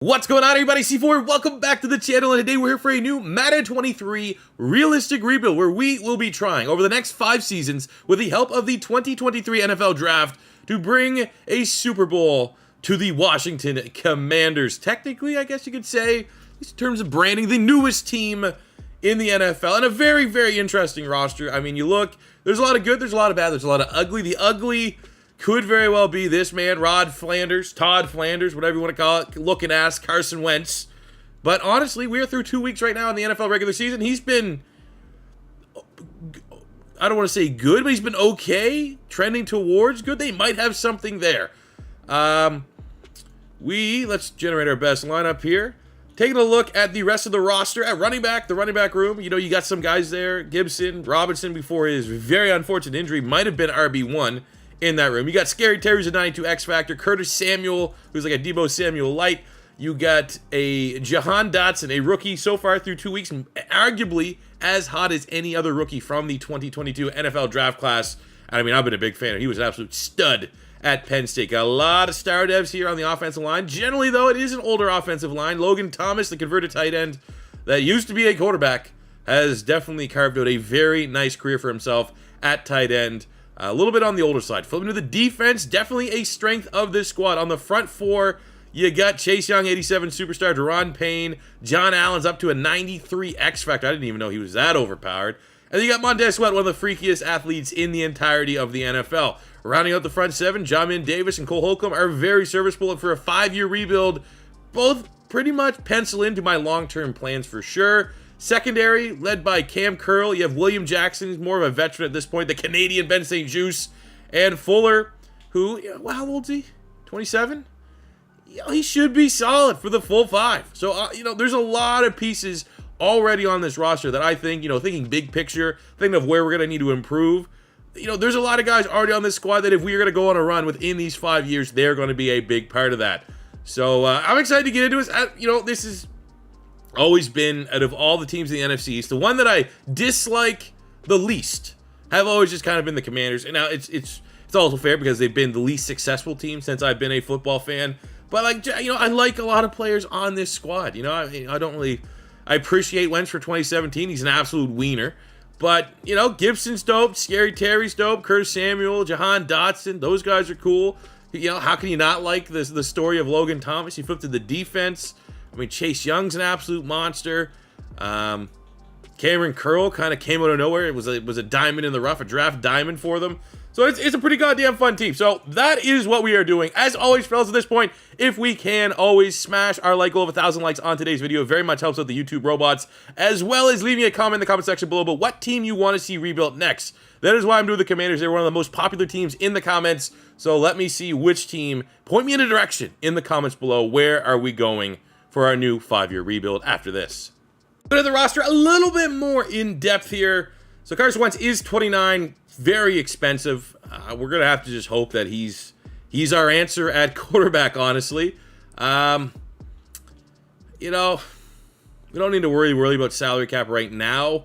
What's going on, everybody? C4, welcome back to the channel, and today we're here for a new Madden 23 realistic rebuild where we will be trying over the next 5 seasons with the help of the 2023 NFL Draft to bring a Super Bowl to the Washington Commanders. Technically, I guess you could say, at least in terms of branding, the newest team in the NFL, and a very, very interesting roster. I mean, you look, there's a lot of good, there's a lot of bad, there's a lot of ugly. The ugly could very well be this man, Todd Flanders, whatever you want to call it, looking ass Carson Wentz. But honestly, we're through 2 weeks right now in the NFL regular season. He's been, I don't want to say good, but he's been okay, trending towards good. They might have something there. Let's generate our best lineup here. Taking a look at the rest of the roster at running back, the running back room. You know, you got some guys there. Gibson, Robinson, before his very unfortunate injury, might have been RB1 in that room. You got Scary Terry, who's a 92 X Factor. Curtis Samuel, who's like a Debo Samuel light. You got a Jahan Dotson, a rookie so far through 2 weeks, arguably as hot as any other rookie from the 2022 NFL draft class. I mean, I've been a big fan. He was an absolute stud at Penn State. Got a lot of star devs here on the offensive line. Generally, though, it is an older offensive line. Logan Thomas, the converted tight end that used to be a quarterback, has definitely carved out a very nice career for himself at tight end. A little bit on the older side. Flipping to the defense, definitely a strength of this squad. On the front four, you got Chase Young, 87 superstar, Deron Payne. John Allen's up to a 93 X Factor. I didn't even know he was that overpowered. And then you got Montez Sweat, one of the freakiest athletes in the entirety of the NFL. Rounding out the front seven, Jamin Davis and Cole Holcomb are very serviceable. And for a 5-year rebuild, both pretty much pencil into my long-term plans for sure. Secondary, led by Cam Curl. You have William Jackson, who's more of a veteran at this point. The Canadian Ben St. Juste. And Fuller, who, well, how old is he? 27? He should be solid for the full 5. So, there's a lot of pieces already on this roster that I think, thinking big picture, thinking of where we're going to need to improve. There's a lot of guys already on this squad that if we are going to go on a run within these 5 years, they're going to be a big part of that. So, I'm excited to get into this. This is always been, out of all the teams in the NFC East, the one that I dislike the least have always just kind of been the Commanders. And now it's also fair because they've been the least successful team since I've been a football fan. But I like a lot of players on this squad. I appreciate Wentz for 2017. He's an absolute wiener. But, Gibson's dope, Scary Terry's dope, Curtis Samuel, Jahan Dotson, those guys are cool. How can you not like the story of Logan Thomas? He flipped to the defense. I mean, Chase Young's an absolute monster. Cameron Curl kind of came out of nowhere. It was a diamond in the rough, a draft diamond for them. So it's a pretty goddamn fun team. So that is what we are doing. As always, fellas, at this point, if we can, always smash our like goal of 1,000 likes on today's video. It very much helps out the YouTube robots, as well as leaving a comment in the comment section below about what team you want to see rebuilt next. That is why I'm doing the Commanders. They're one of the most popular teams in the comments. So let me see which team. Point me in a direction in the comments below. Where are we going for our new 5-year rebuild after this? But at the roster, a little bit more in depth here. So Carson Wentz is 29, very expensive. We're gonna have to just hope that he's our answer at quarterback. Honestly, we don't need to worry about salary cap right now.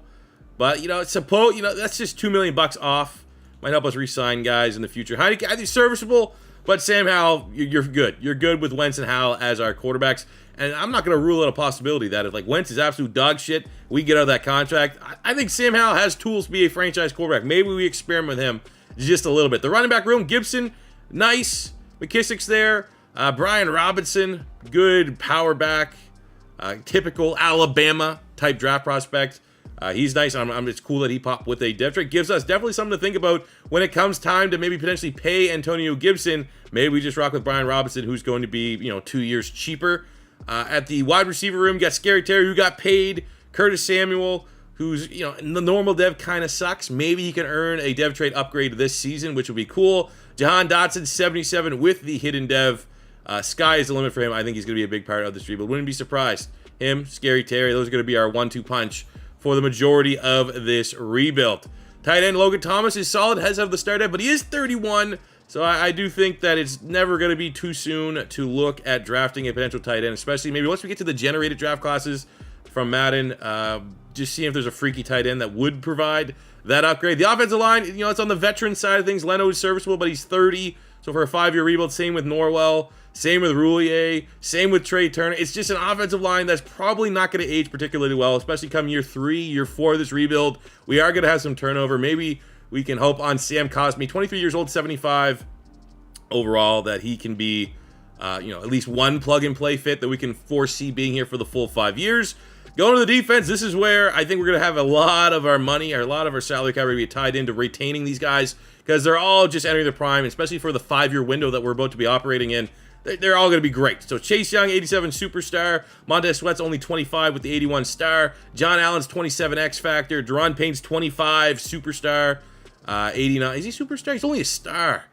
But that's just $2 million off. Might help us re-sign guys in the future. Heineke's serviceable, but Sam Howell, you're good. You're good with Wentz and Howell as our quarterbacks. And I'm not going to rule out a possibility that if Wentz is absolute dog shit, we get out of that contract. I think Sam Howell has tools to be a franchise quarterback. Maybe we experiment with him just a little bit. The running back room, Gibson, nice. McKissick's there. Brian Robinson, good power back. Typical Alabama type draft prospect. He's nice. It's cool that he popped with a dev trade. Gives us definitely something to think about when it comes time to maybe potentially pay Antonio Gibson. Maybe we just rock with Brian Robinson, who's going to be 2 years cheaper. At the wide receiver room, you got Scary Terry, who got paid. Curtis Samuel, who's, in the normal dev kind of sucks. Maybe he can earn a dev trade upgrade this season, which would be cool. Jahan Dotson, 77 with the hidden dev. Sky is the limit for him. I think he's going to be a big part of this rebuild. Wouldn't be surprised. Him, Scary Terry, those are going to be our 1-2 punch for the majority of this rebuild. Tight end Logan Thomas is solid, has of the start dev, but he is 31. So I do think that it's never going to be too soon to look at drafting a potential tight end, especially maybe once we get to the generated draft classes from Madden, just seeing if there's a freaky tight end that would provide that upgrade. The offensive line, it's on the veteran side of things. Leno is serviceable, but he's 30. So for a 5-year rebuild, same with Norwell. Same with Roulier. Same with Trey Turner. It's just an offensive line that's probably not going to age particularly well, especially come year 3, year 4 of this rebuild. We are going to have some turnover. Maybe we can hope on Sam Cosmi, 23 years old, 75 overall, that he can be, at least one plug-and-play fit that we can foresee being here for the full 5 years. Going to the defense, this is where I think we're going to have a lot of our money, or a lot of our salary cap will be tied into retaining these guys, because they're all just entering their prime, especially for the 5-year window that we're about to be operating in. They're all going to be great. So Chase Young, 87 superstar. Montez Sweat's only 25 with the 81 star. John Allen's 27 X Factor. Deron Payne's 25 superstar. 89. Is he superstar? He's only a star.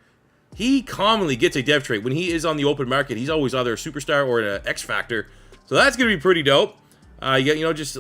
He commonly gets a dev trait. When he is on the open market, he's always either a superstar or an X Factor. So that's going to be pretty dope. Just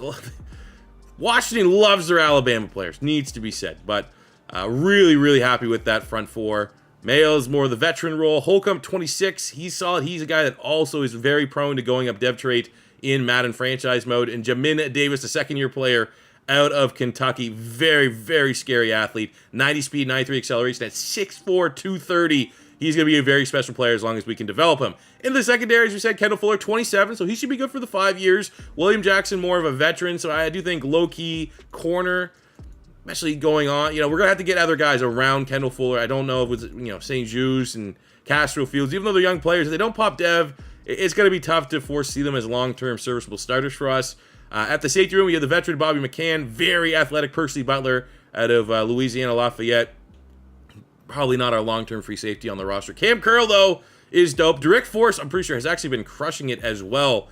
Washington loves their Alabama players. Needs to be said. But really, really happy with that front four. Mayo's more the veteran role. Holcomb, 26. He's solid. He's a guy that also is very prone to going up dev trait in Madden franchise mode. And Jamin Davis, a second-year player out of Kentucky. Very, very scary athlete. 90 speed, 93 acceleration at 6'4", 230. He's going to be a very special player as long as we can develop him. In the secondary, as we said, Kendall Fuller, 27, so he should be good for the 5 years. William Jackson, more of a veteran, so I do think Lowkey, corner, especially going on. We're going to have to get other guys around Kendall Fuller. I don't know if it's, St. Jude's and Castro Fields. Even though they're young players, if they don't pop dev, it's going to be tough to foresee them as long-term serviceable starters for us. At the safety room, we have the veteran Bobby McCann, very athletic Percy Butler out of Louisiana Lafayette. Probably not our long-term free safety on the roster. Cam Curl, though, is dope. Derek Forrest, I'm pretty sure, has actually been crushing it as well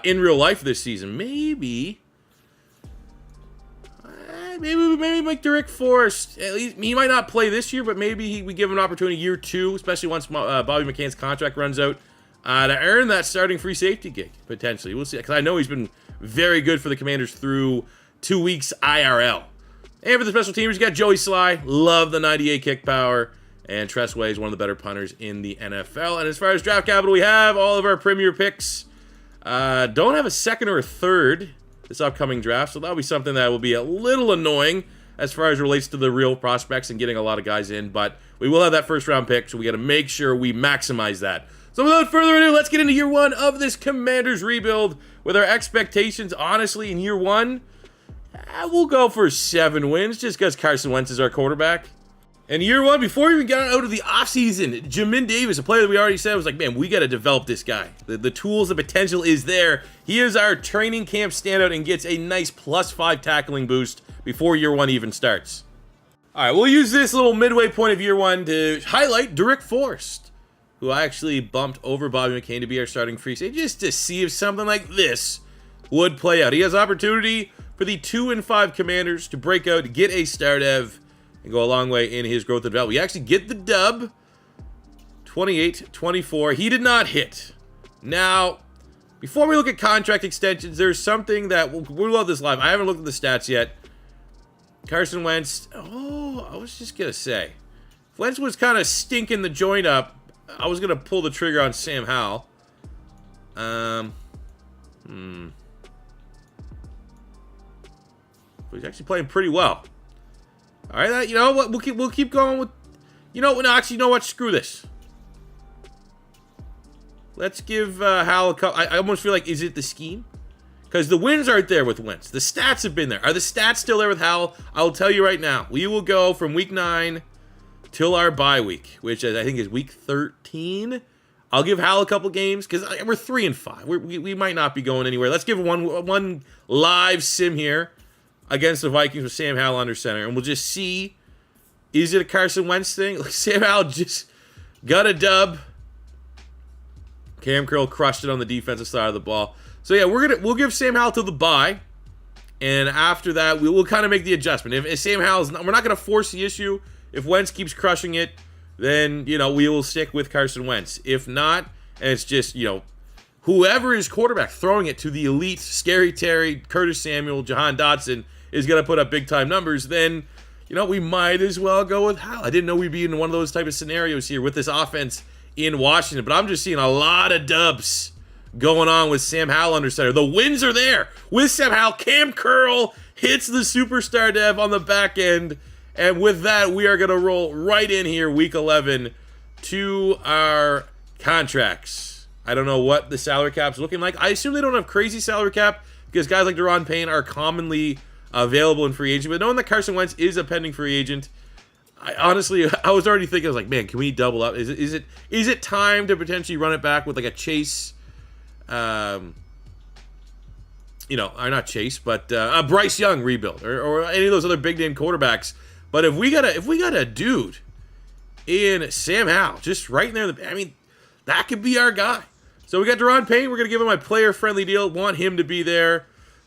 in real life this season. Maybe make Derek Forrest, at least, he might not play this year, but maybe we give him an opportunity year 2, especially once Bobby McCann's contract runs out, to earn that starting free safety gig, potentially. We'll see, because I know he's been very good for the Commanders through 2 weeks IRL. And for the special teamers, you got Joey Sly. Love the 98 kick power. And Tressway is one of the better punters in the NFL. And as far as draft capital, we have all of our premier picks. Don't have a second or a third this upcoming draft, so that'll be something that will be a little annoying as far as relates to the real prospects and getting a lot of guys in. But we will have that first round pick, so we got to make sure we maximize that. So without further ado, let's get into year 1 of this Commanders rebuild with our expectations. Honestly, in year 1, we'll go for 7 wins just because Carson Wentz is our quarterback. And year 1, before we even got out of the offseason, Jamin Davis, a player that we already said, was like, man, we got to develop this guy. The tools, the potential is there. He is our training camp standout and gets a nice +5 tackling boost before year 1 even starts. All right, we'll use this little midway point of year 1 to highlight Derek Forrest, who I actually bumped over Bobby McCain to be our starting free safety, just to see if something like this would play out. He has opportunity for the 2-5 Commanders to break out, to get a star dev, and go a long way in his growth and development. We actually get the dub, 28-24. He did not hit. Now, before we look at contract extensions, there's something that we'll love this live. I haven't looked at the stats yet. Carson Wentz. Oh, I was just gonna say, if Wentz was kind of stinking the joint up, I was gonna pull the trigger on Sam Howell. He's actually playing pretty well. All right, you know what? We'll keep going with. No, actually, you know what? Screw this. Let's give Howell a couple. I almost feel like, is it the scheme? Because the wins aren't there with Wentz. The stats have been there. Are the stats still there with Howell? I will tell you right now. We will go from week 9 till our bye week, which I think is week 13. I'll give Howell a couple games because we're 3-5. We might not be going anywhere. Let's give one live sim here against the Vikings with Sam Howell under center, and we'll just see, is it a Carson Wentz thing? Sam Howell just got a dub. Cam Curl crushed it on the defensive side of the ball. So yeah, we'll give Sam Howell to the bye, and after that we will kind of make the adjustment. If Sam Howell's we're not going to force the issue. If Wentz keeps crushing it, then we will stick with Carson Wentz. If not, and it's just whoever is quarterback throwing it to the elite, Scary Terry, Curtis Samuel, Jahan Dotson, is going to put up big-time numbers, then, we might as well go with Howell. I didn't know we'd be in one of those type of scenarios here with this offense in Washington, but I'm just seeing a lot of dubs going on with Sam Howell under center. The wins are there with Sam Howell. Cam Curl hits the superstar dev on the back end, and with that, we are going to roll right in here, week 11, to our contracts. I don't know what the salary cap's looking like. I assume they don't have crazy salary cap because guys like Daron Payne are commonly available in free agent. But knowing that Carson Wentz is a pending free agent, I was already thinking, I was like, man, can we double up? Is it time to potentially run it back with like a Chase, or not Chase, but a Bryce Young rebuild or any of those other big name quarterbacks. But if we got a dude in Sam Howell just right in there, that could be our guy. So we got Daron Payne. We're gonna give him a player friendly deal. Want him to be there.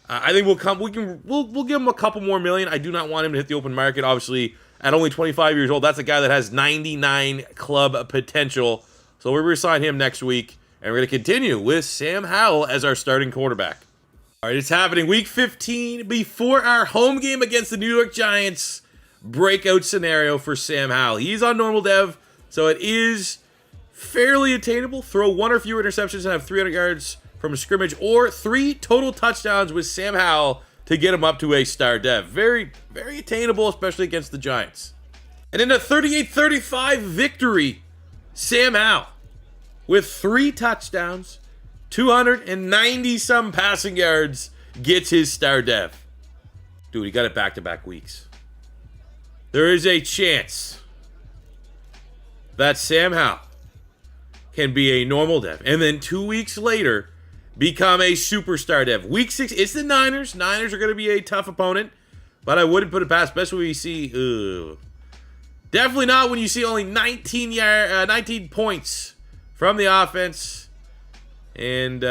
I think we'll give him a couple more million. I do not want him to hit the open market. Obviously, at only 25 years old, that's a guy that has 99 club potential. So we're going to sign him next week, and we're going to continue with Sam Howell as our starting quarterback. All right, it's happening. Week 15, before our home game against the New York Giants. Breakout scenario for Sam Howell. He's on normal dev, so it is fairly attainable. Throw one or fewer interceptions and have 300 yards from a scrimmage, or 3 total touchdowns with Sam Howell to get him up to a star dev. Very, very attainable, especially against the Giants. And in a 38-35 victory, Sam Howell with 3 touchdowns, 290-some passing yards, gets his star dev. Dude, he got it back-to-back weeks. There is a chance that Sam Howell can be a normal dev, and then 2 weeks later, become a superstar dev. Week 6, it's the Niners. Niners are going to be a tough opponent, but I wouldn't put it past, especially when you see, definitely not when you see only 19 points from the offense. And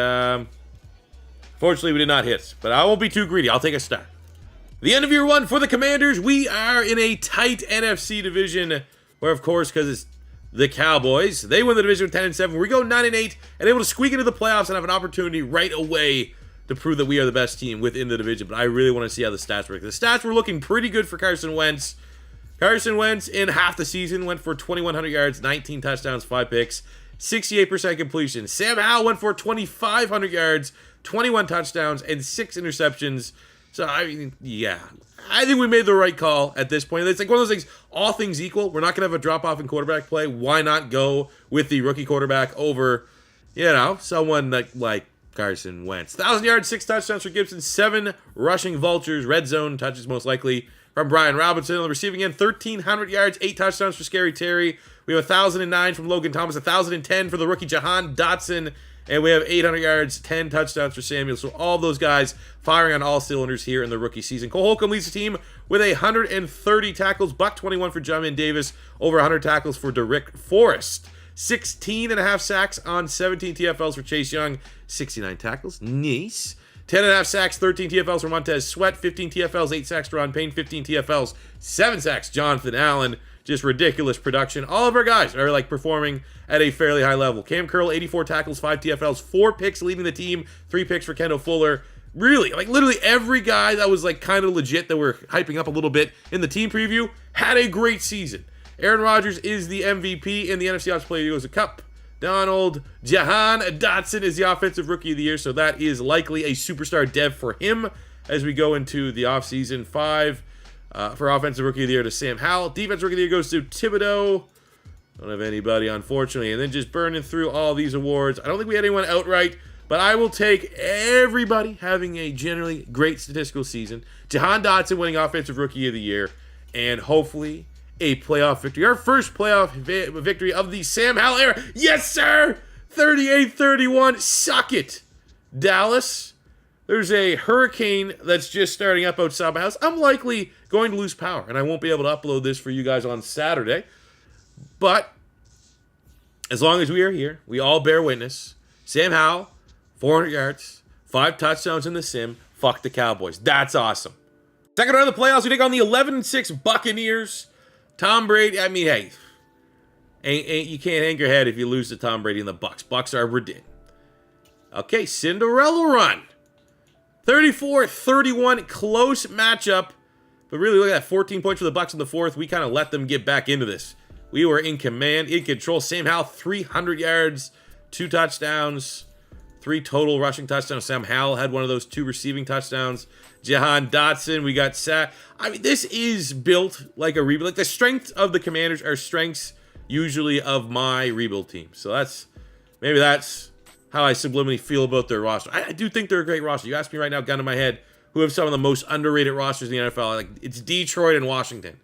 fortunately, we did not hit, but I won't be too greedy. I'll take a star. The end of year 1 for the Commanders. We are in a tight NFC division, where, of course, because it's the Cowboys, they win the division with 10-7. We go 9-8 and able to squeak into the playoffs and have an opportunity right away to prove that we are the best team within the division. But I really want to see how the stats work. The stats were looking pretty good for Carson Wentz. Carson Wentz in half the season went for 2,100 yards, 19 touchdowns, 5 picks, 68% completion. Sam Howell went for 2,500 yards, 21 touchdowns, and 6 interceptions. So, yeah. I think we made the right call at this point. It's like one of those things, all things equal, we're not going to have a drop-off in quarterback play. Why not go with the rookie quarterback over, someone like Carson Wentz? 1,000 yards, 6 touchdowns for Gibson, 7 rushing vultures, red zone touches most likely from Brian Robinson. On the receiving end, 1,300 yards, 8 touchdowns for Scary Terry. We have 1,009 from Logan Thomas, 1,010 for the rookie Jahan Dotson. And we have 800 yards, 10 touchdowns for Samuel. So all those guys firing on all cylinders here in the rookie season. Cole Holcomb leads the team with 130 tackles. Buck 21 for Jamin Davis. Over 100 tackles for Derrick Forrest. 16.5 sacks on 17 TFLs for Chase Young. 69 tackles. Nice. 10.5 sacks, 13 TFLs for Montez Sweat. 15 TFLs, 8 sacks for Ron Payne. 15 TFLs, 7 sacks, Jonathan Allen. Just ridiculous production. All of our guys are performing at a fairly high level. Cam Curl, 84 tackles, 5 TFLs, 4 picks leading the team, 3 picks for Kendall Fuller. Really, literally every guy that was kind of legit that we're hyping up a little bit in the team preview had a great season. Aaron Rodgers is the MVP in the NFC Offensive Player of the Cup. Donald Jahan Dotson is the Offensive Rookie of the Year, so that is likely a superstar dev for him as we go into the offseason. 5 for Offensive Rookie of the Year to Sam Howell. Defensive Rookie of the Year goes to Thibodeau. Don't have anybody, unfortunately. And then just burning through all these awards. I don't think we had anyone outright, but I will take everybody having a generally great statistical season. Jahan Dotson winning Offensive Rookie of the Year, and hopefully a playoff victory. Our first playoff victory of the Sam Howell era. Yes, sir! 38-31. Suck it, Dallas. There's a hurricane that's just starting up outside my house. I'm likely going to lose power, and I won't be able to upload this for you guys on Saturday. But as long as we are here, we all bear witness. Sam Howell, 400 yards, 5 touchdowns in the sim. Fuck the Cowboys. That's awesome. Second round of the playoffs, we take on the 11-6 Buccaneers. Tom Brady, hey, you can't hang your head if you lose to Tom Brady and the Bucks. Bucks are ridiculous. Okay, Cinderella run. 34-31, close matchup. But really, look at that, 14 points for the Bucks in the fourth. We kind of let them get back into this. We were in command, in control. Sam Howell, 300 yards, 2 touchdowns, 3 total rushing touchdowns. Sam Howell had one of those 2 receiving touchdowns. Jahan Dotson, we got sacked. This is built like a rebuild. The strength of the Commanders are strengths usually of my rebuild team. So maybe that's how I subliminally feel about their roster. I do think they're a great roster. You ask me right now, gun to my head, who have some of the most underrated rosters in the NFL. Like, it's Detroit and Washington.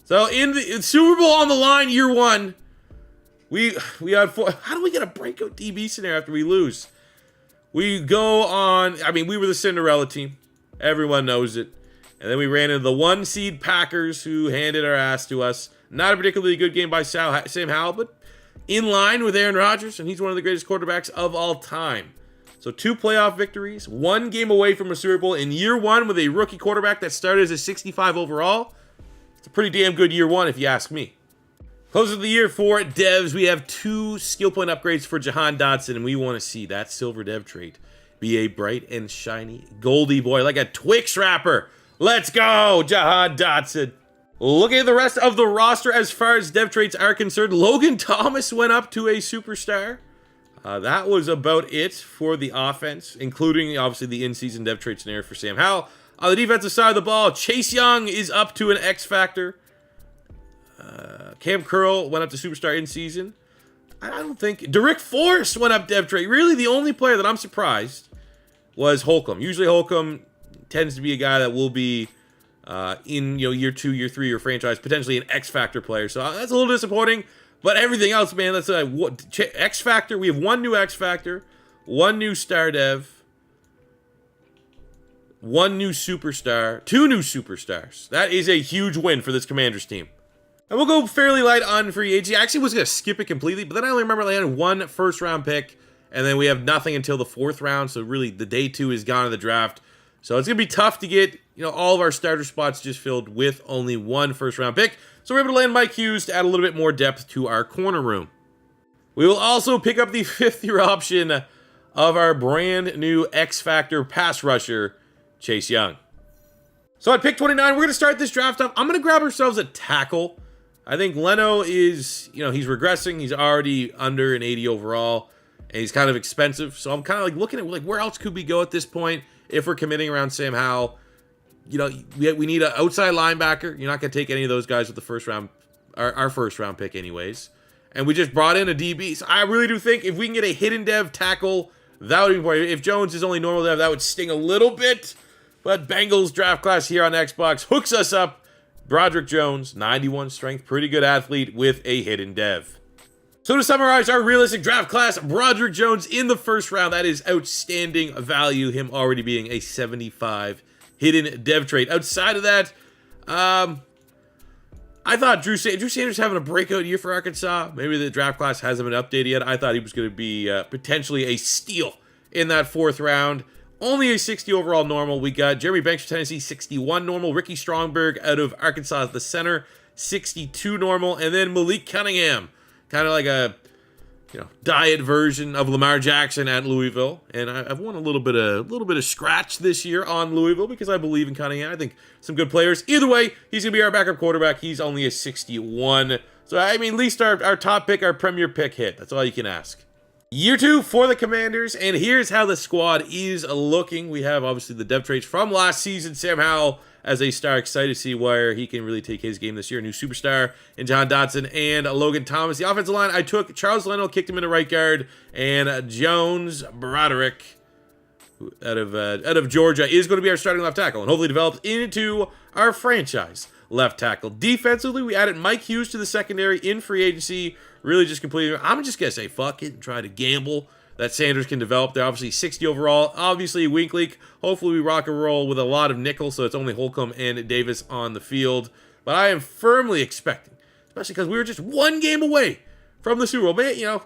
So in the Super Bowl on the line, year one, we had four. How do we get a breakout DB scenario after we lose? We go on. I mean, we were the Cinderella team. Everyone knows it. And then we ran into the 1 seed Packers, who handed our ass to us. Not a particularly good game by Sam Howell, but in line with Aaron Rodgers, and he's one of the greatest quarterbacks of all time. So 2 playoff victories, 1 game away from a Super Bowl in year 1 with a rookie quarterback that started as a 65 overall. It's a pretty damn good year 1, if you ask me. Close of the year for devs, we have 2 skill point upgrades for Jahan Dotson, and we want to see that silver dev trait be a bright and shiny Goldie boy, like a Twix wrapper. Let's go, Jahan Dotson. Looking at the rest of the roster as far as dev traits are concerned, Logan Thomas went up to a superstar. That was about it for the offense, including, obviously, the in-season dev trait scenario for Sam Howell. On the defensive side of the ball, Chase Young is up to an X Factor. Cam Curl went up to superstar in-season. I don't think... Derek Force went up dev trait. Really, the only player that I'm surprised was Holcomb. Usually Holcomb tends to be a guy that will be in year 2, year 3, your franchise, potentially an X Factor player. So that's a little disappointing. But everything else, man, that's X Factor. We have 1 new X Factor, 1 new Star Dev, 1 new Superstar, 2 new Superstars. That is a huge win for this Commanders team. And we'll go fairly light on free agency. I actually was going to skip it completely, but then I only remember they had 1 first-round pick, and then we have nothing until the 4th round. So really, the day 2 is gone in the draft. So it's going to be tough to get all of our starter spots just filled with only 1 first-round pick. So we're able to land Mike Hughes to add a little bit more depth to our corner room. We will also pick up the 5th-year option of our brand new X Factor pass rusher, Chase Young. So at pick 29, we're going to start this draft off. I'm going to grab ourselves a tackle. I think Leno is, he's regressing. He's already under an 80 overall, and he's kind of expensive. So I'm kind of like looking at where else could we go at this point if we're committing around Sam Howell. We need an outside linebacker. You're not going to take any of those guys with the first round, our first round pick anyways. And we just brought in a DB. So I really do think if we can get a hidden dev tackle, that would be important. If Jones is only normal dev, that would sting a little bit. But Bengals draft class here on Xbox hooks us up. Broderick Jones, 91 strength, pretty good athlete with a hidden dev. So to summarize our realistic draft class, Broderick Jones in the first round. That is outstanding value, him already being a 75 hidden dev trait. Outside of that, I thought Drew Sanders having a breakout year for Arkansas. Maybe the draft class hasn't been updated yet. I thought he was going to be potentially a steal in that 4th round. Only a 60 overall normal. We got Jeremy Banks for Tennessee, 61 normal. Ricky Strongberg out of Arkansas as the center, 62 normal. And then Malik Cunningham, kind of like a diet version of Lamar Jackson at Louisville. And I've won a little bit of scratch this year on Louisville because I believe in Cunningham. I think some good players. Either way, he's going to be our backup quarterback. He's only a 61. So, I mean, at least our top pick, our premier pick hit. That's all you can ask. Year 2 for the Commanders, and here's how the squad is looking. We have, obviously, the depth traits from last season. Sam Howell as a star. Excited to see where he can really take his game this year. New superstar in Jahan Dotson and Logan Thomas. The offensive line, I took Charles Leno, kicked him into right guard, and Jones Broderick out of Georgia is going to be our starting left tackle and hopefully developed into our franchise left tackle. Defensively, we added Mike Hughes to the secondary in free agency. Really just completely, I'm just going to say fuck it and try to gamble that Sanders can develop. They're obviously 60 overall. Obviously, weak league. Hopefully, we rock and roll with a lot of nickel, so it's only Holcomb and Davis on the field. But I am firmly expecting, especially because we were just 1 game away from the Super Bowl. Man,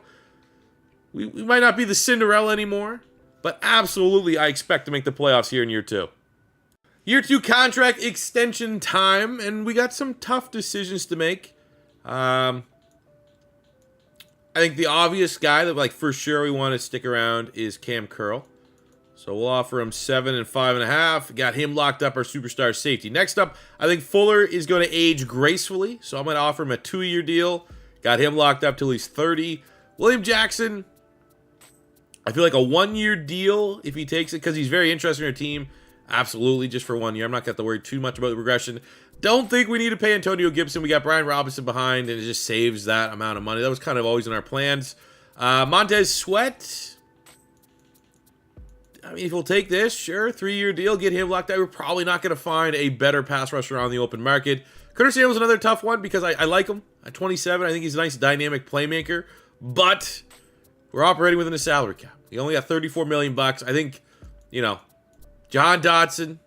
we might not be the Cinderella anymore, but absolutely, I expect to make the playoffs here in year 2. Year 2 contract extension time, and we got some tough decisions to make. I think the obvious guy that, for sure we want to stick around is Cam Curl. So we'll offer him 7 and 5.5. Got him locked up, our superstar safety. Next up, I think Fuller is going to age gracefully. So I'm going to offer him a 2-year deal. Got him locked up till he's 30. William Jackson, I feel like a 1-year deal if he takes it because he's very interested in our team. Absolutely, just for 1 year. I'm not going to have to worry too much about the regression. Don't think we need to pay Antonio Gibson. We got Brian Robinson behind, and it just saves that amount of money. That was kind of always in our plans. Montez Sweat, I mean, if we'll take this, sure, 3-year deal, get him locked out. We're probably not going to find a better pass rusher on the open market. Curtis Samuel's another tough one because I like him at 27. I think he's a nice dynamic playmaker, but we're operating within a salary cap. He only got $34 million. I think, you know, John Dotson,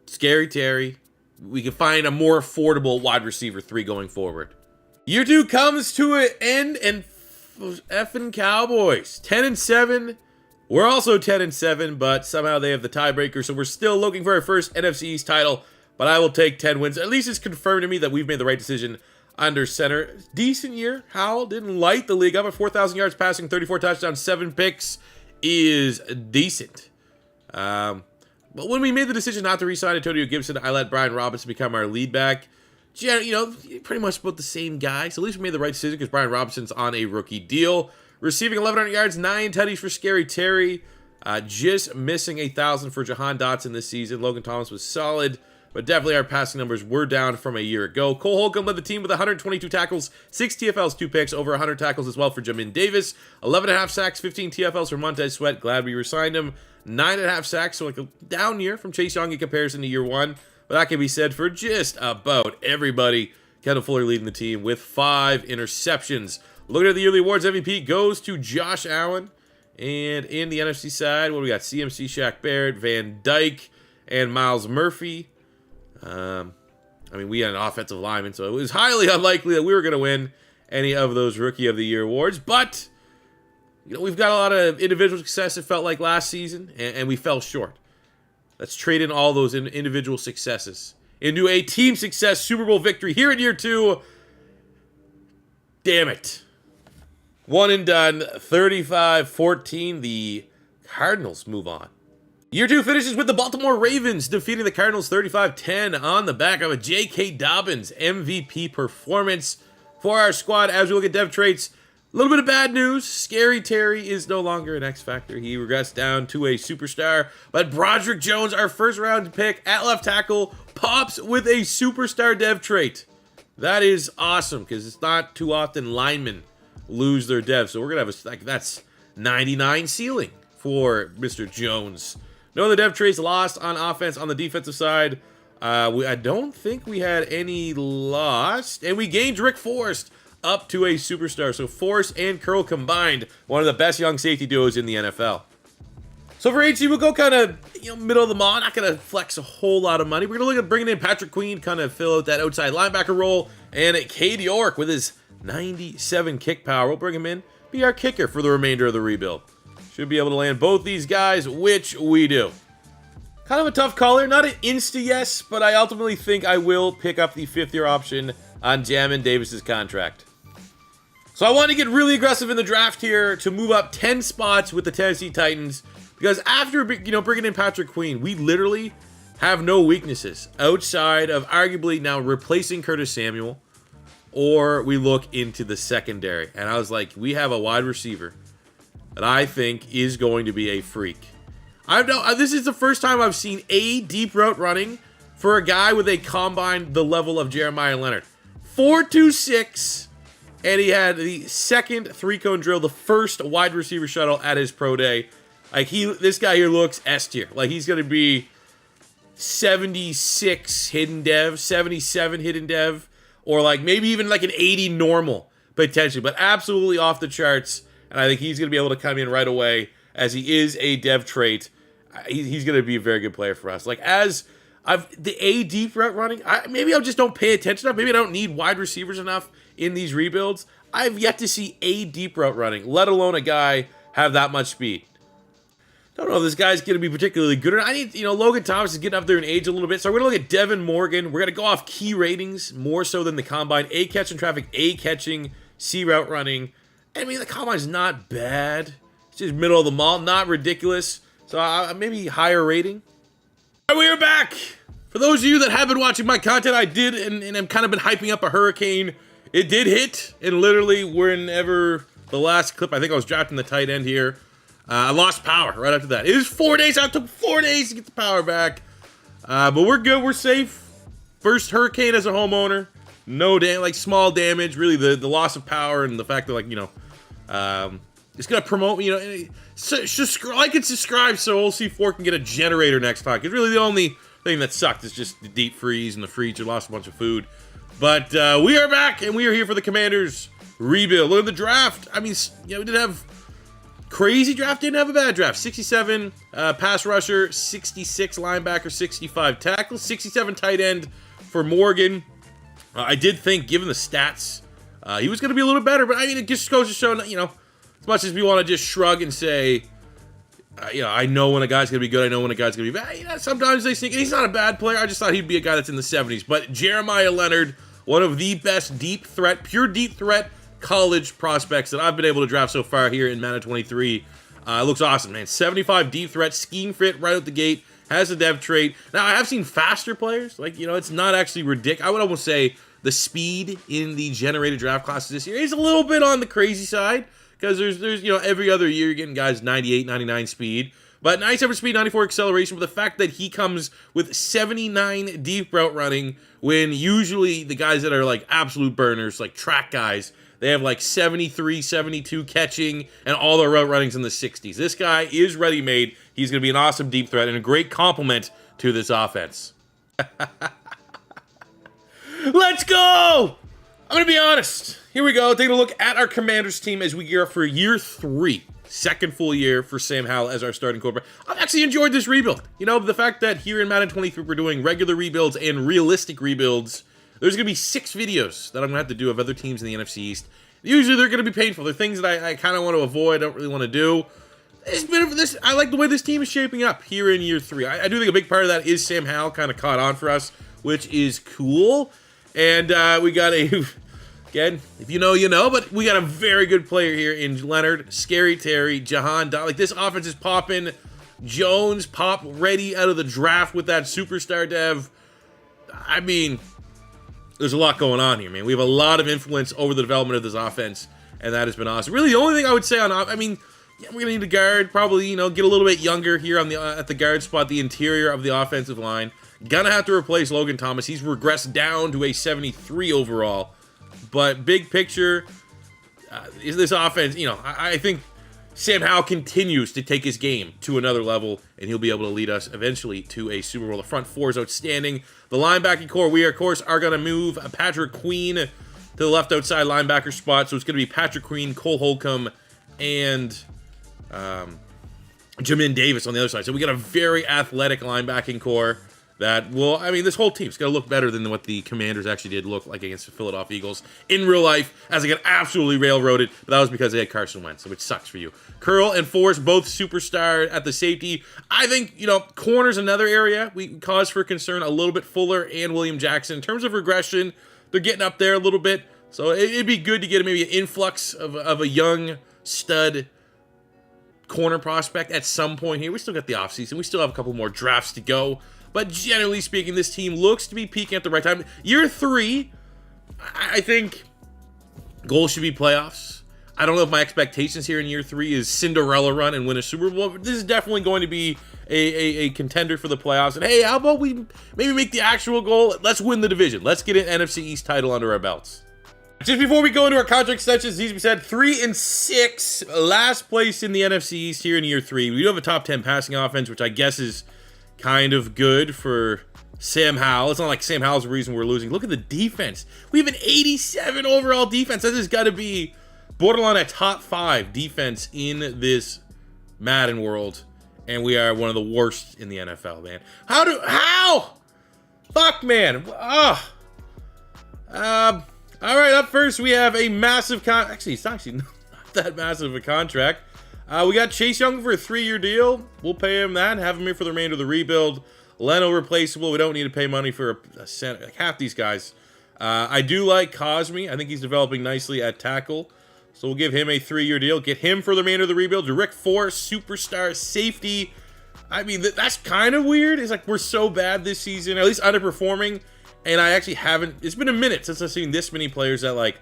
Scary Terry, we can find a more affordable wide receiver 3 going forward. Year 2 comes to an end, and effing Cowboys, 10-7. We're also 10-7, but somehow they have the tiebreaker, so we're still looking for our first NFC East title, but I will take 10 wins. At least it's confirmed to me that we've made the right decision under center. Decent year. Howell didn't light the league up at 4,000 yards passing, 34 touchdowns, 7 picks is decent. But when we made the decision not to re-sign Antonio Gibson, I let Brian Robinson become our lead back. You know, pretty much about the same guy. So at least we made the right decision because Brian Robinson's on a rookie deal. Receiving 1,100 yards, 9 tutties for Scary Terry. Just missing 1,000 for Jahan Dotson this season. Logan Thomas was solid, but definitely our passing numbers were down from a year ago. Cole Holcomb led the team with 122 tackles, 6 TFLs, 2 picks, over 100 tackles as well for Jamin Davis. 11.5 sacks, 15 TFLs for Montez Sweat. Glad we re-signed him. 9.5 sacks, so like a down year from Chase Young in comparison to year 1. But that can be said for just about everybody. Kendall Fuller leading the team with 5 interceptions. Looking at the yearly awards, MVP goes to Josh Allen. And in the NFC side, what do we got? CMC, Shaq Barrett, Van Dyke, and Miles Murphy. I mean, we had an offensive lineman, so it was highly unlikely that we were going to win any of those Rookie of the Year awards. But, you know, we've got a lot of individual success, it felt like, last season, and we fell short. Let's trade in all those individual successes into a team success Super Bowl victory here in year 2. Damn it. 1 and done, 35-14. The Cardinals move on. Year 2 finishes with the Baltimore Ravens defeating the Cardinals 35-10 on the back of a J.K. Dobbins MVP performance for our squad. As we look at dev traits, a little bit of bad news. Scary Terry is no longer an X Factor. He regressed down to a superstar. But Broderick Jones, our first round pick at left tackle, pops with a superstar dev trait. That is awesome because it's not too often linemen lose their dev. So we're going to have that's 99 ceiling for Mr. Jones. No other dev traits lost on offense. On the defensive side, I don't think we had any lost. And we gained Rick Forrest up to a superstar. So Forrest and Curl combined, one of the best young safety duos in the NFL. So for HC, we'll go kind of, middle of the mall. Not going to flex a whole lot of money. We're going to look at bringing in Patrick Queen, kind of fill out that outside linebacker role. And Cade York with his 97 kick power. We'll bring him in, be our kicker for the remainder of the rebuild. Should be able to land both these guys, which we do. Kind of a tough call here. Not an insta-yes, but I ultimately think I will pick up the 5th-year option on Jamin Davis's contract. So I want to get really aggressive in the draft here to move up 10 spots with the Tennessee Titans. Because after, bringing in Patrick Queen, we literally have no weaknesses outside of arguably now replacing Curtis Samuel, or we look into the secondary. And I was like, we have a wide receiver that I think is going to be a freak. This is the first time I've seen a deep route running for a guy with a combine the level of Jeremiah Leonard. 4.26, and he had the second 3-cone drill, the first wide receiver shuttle at his pro day. Like this guy here looks S tier. Like he's going to be 76 hidden dev, 77 hidden dev, or like maybe even like an 80 normal potentially, but absolutely off the charts. And I think he's going to be able to come in right away as he is a dev trait. He's going to be a very good player for us. Like as the A deep route running, maybe I just don't pay attention enough. Maybe I don't need wide receivers enough in these rebuilds. I've yet to see a deep route running, let alone a guy have that much speed. Don't know if this guy's going to be particularly good. I need, Logan Thomas is getting up there in age a little bit. So we're going to look at Devin Morgan. We're going to go off key ratings more so than the combine. A catching traffic, A catching, C route running. I mean, the combine's not bad. It's just middle of the mall, not ridiculous. So maybe higher rating. All right, we are back. For those of you that have been watching my content, I did, and I've kind of been hyping up a hurricane. It did hit, and literally whenever the last clip, I think I was drafting the tight end here, I lost power right after that. It was 4 days out. It took 4 days to get the power back. But we're good. We're safe. First hurricane as a homeowner. No small damage. Really, the loss of power and the fact that, It's going to promote, you know, like and subscribe so OC4 can get a generator next time. Because really the only thing that sucked is just the deep freeze and the freezer lost a bunch of food. But we are back, and we are here for the Commanders rebuild. Look at the draft. I mean, you know, we didn't have crazy draft, didn't have a bad draft. 67 pass rusher, 66 linebacker, 65 tackle, 67 tight end for Morgan. I did think, given the stats, he was going to be a little bit better. But I mean, it just goes to show, you know, as much as we want to just shrug and say, you know, I know when a guy's going to be good, I know when a guy's going to be bad. You know, sometimes they sneak, and he's not a bad player. I just thought he'd be a guy that's in the 70s. But Jeremiah Leonard, one of the best deep threat, pure deep threat college prospects that I've been able to draft so far here in Madden 23. Looks awesome, man. 75 deep threat, scheme fit right out the gate, has a dev trait. Now, I have seen faster players. Like, you know, it's not actually ridiculous. I would almost say the speed in the generated draft classes this year is a little bit on the crazy side. Because there's, you know, every other year you're getting guys 98, 99 speed. But 97 speed, 94 acceleration. But the fact that he comes with 79 deep route running, when usually the guys that are like absolute burners, like track guys, they have like 73, 72 catching, and all their route runnings in the 60s. This guy is ready-made. He's going to be an awesome deep threat and a great complement to this offense. Let's go! I'm going to be honest. Here we go. Taking a look at our Commanders team as we gear up for year 3. Second full year for Sam Howell as our starting quarterback. I've actually enjoyed this rebuild. You know, the fact that here in Madden 23 we're doing regular rebuilds and realistic rebuilds. There's going to be 6 videos that I'm going to have to do of other teams in the NFC East. Usually they're going to be painful. They're things that I kind of want to avoid, don't really want to do. I like the way this team is shaping up here in year 3. I do think a big part of that is Sam Howell kind of caught on for us, which is cool. And we got a... Again, if you know, you know, but we got a very good player here in Leonard, Scary Terry, Jahan. Like, this offense is popping. Jones pop ready out of the draft with that superstar dev. I mean, there's a lot going on here, man. We have a lot of influence over the development of this offense, and that has been awesome. Really, the only thing I would say I mean, yeah, we're gonna need a guard, probably, you know, get a little bit younger here on the at the guard spot, the interior of the offensive line. Gonna have to replace Logan Thomas. He's regressed down to a 73 overall. But big picture, is this offense, you know, I think Sam Howell continues to take his game to another level, and he'll be able to lead us eventually to a Super Bowl. The front four is outstanding. The linebacking core, we, of course, are going to move Patrick Queen to the left outside linebacker spot. So it's going to be Patrick Queen, Cole Holcomb, and Jamin Davis on the other side. So we got a very athletic linebacking core. That will, I mean, this whole team's going to look better than what the Commanders actually did look like against the Philadelphia Eagles in real life, as they got absolutely railroaded. But that was because they had Carson Wentz, which sucks for you. Curl and Forrest, both superstar at the safety. I think, you know, corner's another area we cause for concern. A little bit Fuller and William Jackson. In terms of regression, they're getting up there a little bit. So it'd be good to get maybe an influx of a young stud corner prospect at some point here. We still got the offseason. We still have a couple more drafts to go. But generally speaking, this team looks to be peaking at the right time. Year 3, I think goals should be playoffs. I don't know if my expectations here in year 3 is Cinderella run and win a Super Bowl, but this is definitely going to be a contender for the playoffs. And hey, how about we maybe make the actual goal? Let's win the division. Let's get an NFC East title under our belts. Just before we go into our contract extensions, these we said 3 and 6, last place in the NFC East here in year 3. We do have a top 10 passing offense, which I guess is kind of good for Sam Howell. It's not like Sam Howell's the reason we're losing. Look at the defense. We have an 87 overall defense. That has got to be borderline a top 5 defense in this Madden world. And we are one of the worst in the NFL, man. How? Fuck, man. All right, up first, we have a massive actually, it's actually not that massive a contract. We got Chase Young for a 3-year deal. We'll pay him that. Have him here for the remainder of the rebuild. Leno replaceable. We don't need to pay money for a cent. Like half these guys. I do like Cosme. I think he's developing nicely at tackle. So we'll give him a 3-year deal. Get him for the remainder of the rebuild. Rick Forrest, superstar safety. I mean, that's kind of weird. It's like we're so bad this season, at least underperforming. And I actually haven't. It's been a minute since I've seen this many players that like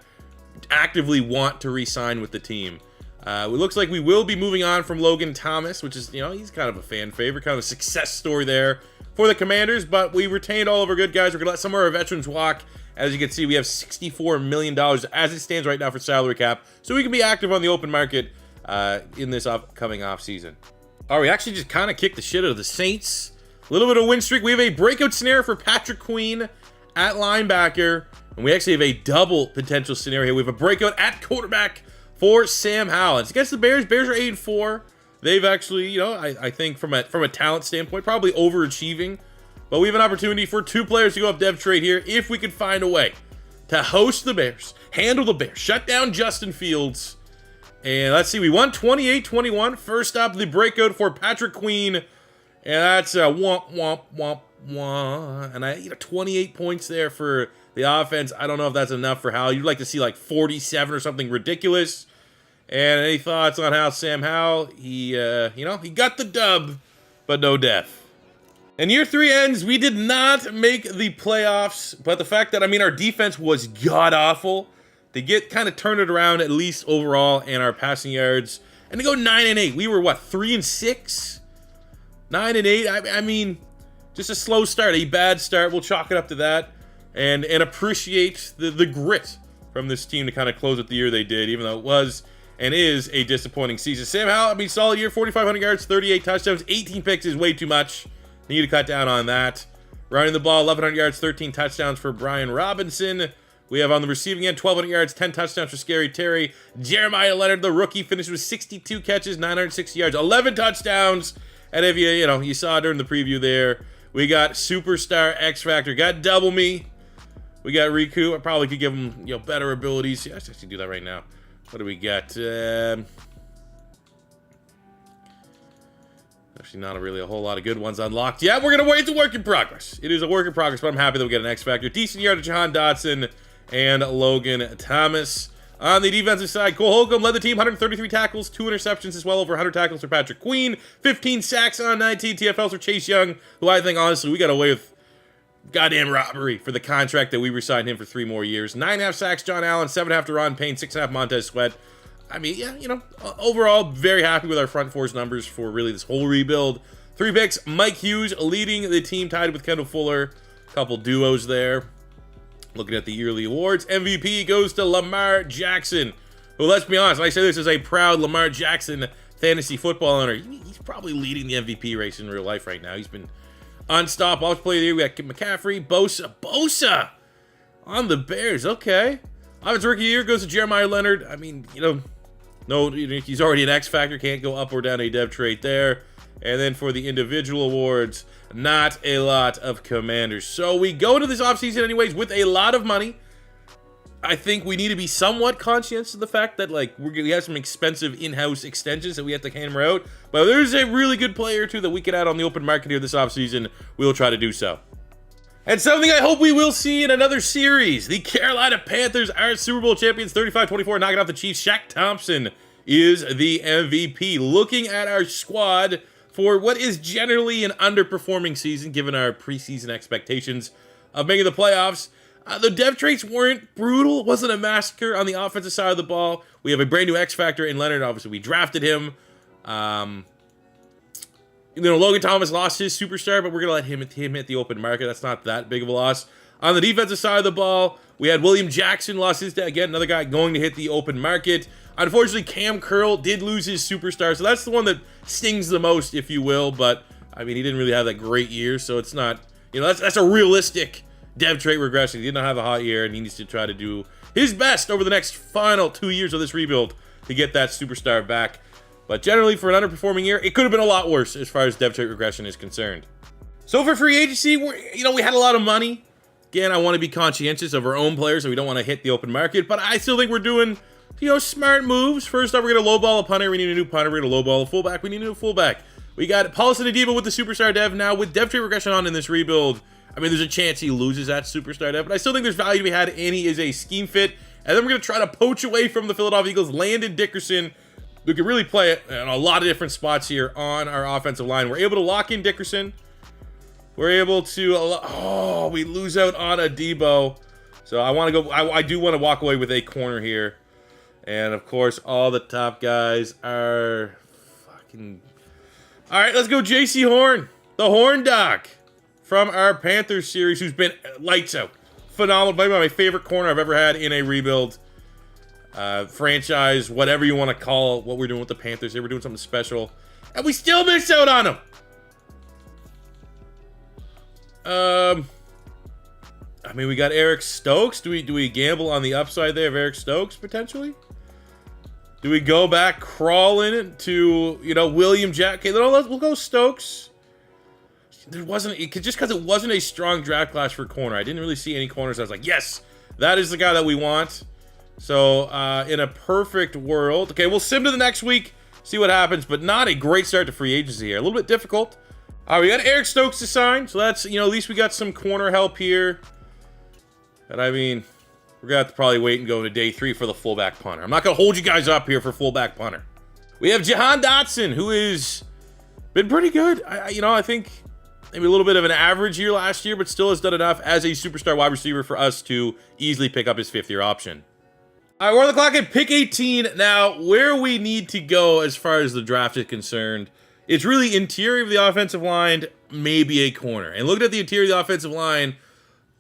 actively want to re-sign with the team. It looks like we will be moving on from Logan Thomas, which is, you know, he's kind of a fan favorite, kind of a success story there for the Commanders, but we retained all of our good guys. We're going to let some of our veterans walk. As you can see, we have $64 million as it stands right now for salary cap, so we can be active on the open market in this upcoming offseason. All right, we actually just kind of kicked the shit out of the Saints. A little bit of win streak. We have a breakout scenario for Patrick Queen at linebacker. And we actually have a double potential scenario. We have a breakout at quarterback for Sam Howell. It's against the Bears. Bears are 8-4. They've actually, you know, I think from a talent standpoint, probably overachieving. But we have an opportunity for 2 players to go up dev trade here if we could find a way to host the Bears, handle the Bears, shut down Justin Fields. And let's see, we won 28-21. First up, the breakout for Patrick Queen. And that's womp, womp, womp, womp. And 28 points there for the offense. I don't know if that's enough for Howell. You'd like to see like 47 or something ridiculous. And any thoughts on how Sam Howell, he got the dub, but no death. And year 3 ends, we did not make the playoffs, but the fact that, our defense was god-awful, to kind of turn it around at least overall in our passing yards, and to go 9-8. We were, 3-6? 9-8? Just a slow start, a bad start. We'll chalk it up to that, and appreciate the grit from this team to kind of close out the year they did, even though it was and is a disappointing season. Sam Howell, solid year, 4,500 yards, 38 touchdowns, 18 picks is way too much. Need to cut down on that. Running the ball, 1,100 yards, 13 touchdowns for Brian Robinson. We have on the receiving end, 1,200 yards, 10 touchdowns for Scary Terry. Jeremiah Leonard, the rookie, finished with 62 catches, 960 yards, 11 touchdowns. And if you saw during the preview there, we got Superstar X Factor, got Double Me. We got Riku. I probably could give him, better abilities. Yeah, I should actually do that right now. What do we got? Actually, not really a whole lot of good ones unlocked. Yeah, we're going to wait. It's a work in progress. It is a work in progress, but I'm happy that we get an X Factor. Decent yard to Jahan Dotson and Logan Thomas. On the defensive side, Cole Holcomb led the team, 133 tackles, 2 interceptions as well, over 100 tackles for Patrick Queen, 15 sacks on 19 TFLs for Chase Young, who I think, honestly, we got away with goddamn robbery for the contract that we re-signed him for 3 more years. 9.5 sacks, John Allen, 7.5 to Ron Payne, 6.5 Montez Sweat. Overall, very happy with our front four's numbers for really this whole rebuild. 3 picks, Mike Hughes leading the team, tied with Kendall Fuller. Couple duos there. Looking at the yearly awards, MVP goes to Lamar Jackson, who, let's be honest, I say this as a proud Lamar Jackson fantasy football owner. He's probably leading the MVP race in real life right now. He's been unstoppable. I'll play there. We got McCaffrey, Bosa on the Bears. Okay. Offensive Rookie of the Year goes to Jeremiah Leonard. No, he's already an X Factor. Can't go up or down a dev trait there. And then for the individual awards, not a lot of Commanders. So we go into this offseason anyways with a lot of money. I think we need to be somewhat conscious of the fact that we have some expensive in-house extensions that we have to hammer out. But if there's a really good player or two that we could add on the open market here this offseason, we'll try to do so. And something I hope we will see in another series. The Carolina Panthers are Super Bowl champions, 35-24, knocking off the Chiefs. Shaq Thompson is the MVP. Looking at our squad for what is generally an underperforming season, given our preseason expectations of making the playoffs. The dev traits weren't brutal. It wasn't a massacre on the offensive side of the ball. We have a brand new X Factor in Leonard. Obviously, we drafted him. Logan Thomas lost his superstar, but we're going to let him hit the open market. That's not that big of a loss. On the defensive side of the ball, we had William Jackson lost his day. Again, another guy going to hit the open market. Unfortunately, Cam Curl did lose his superstar, so that's the one that stings the most, if you will. But, he didn't really have that great year, so it's not, that's a realistic dev trait regression. He did not have a hot year, and he needs to try to do his best over the next final 2 years of this rebuild to get that superstar back. But generally, for an underperforming year, it could have been a lot worse as far as dev trait regression is concerned. So for free agency, we had a lot of money. Again, I want to be conscientious of our own players, so we don't want to hit the open market. But I still think we're doing, smart moves. First off, we're going to lowball a punter. We need a new punter. We're going to lowball a fullback. We need a new fullback. We got Paulson Adebo with the superstar dev now. With dev trait regression on in this rebuild, there's a chance he loses that superstar dev. But I still think there's value to be had, and he is a scheme fit. And then we're going to try to poach away from the Philadelphia Eagles, Landon Dickerson, who can really play it in a lot of different spots here on our offensive line. We're able to lock in Dickerson. We're able to, we lose out on Adebo. So I do want to walk away with a corner here. And of course, all the top guys are fucking... All right, let's go JC Horn, the Horn Doc from our Panthers series, who's been lights out. Phenomenal. Maybe my favorite corner I've ever had in a rebuild. franchise, whatever you want to call it, what we're doing with the Panthers. They were doing something special, and we still missed out on them. I mean, we got Eric Stokes. Do we gamble on the upside there of Eric Stokes potentially? Do we go back crawling to, you know, William Jack? Okay, we'll go Stokes. There wasn't, just because it wasn't a strong draft class for corner. I didn't really see any corners. I was like, yes, that is the guy that we want. So, in a perfect world, okay, we'll sim to the next week, see what happens, but not a great start to free agency here. A little bit difficult. All right, we got Eric Stokes to sign, so that's, you know, at least we got some corner help here. But I mean, we're going to have to probably wait and go to day 3 for the fullback punter. I'm not going to hold you guys up here for fullback punter. We have Jahan Dotson, who has been pretty good. I think maybe a little bit of an average year last year, but still has done enough as a superstar wide receiver for us to easily pick up his 5th-year option. All right, we're on the clock at pick 18. Now, where we need to go as far as the draft is concerned, it's really interior of the offensive line, maybe a corner. And looking at the interior of the offensive line,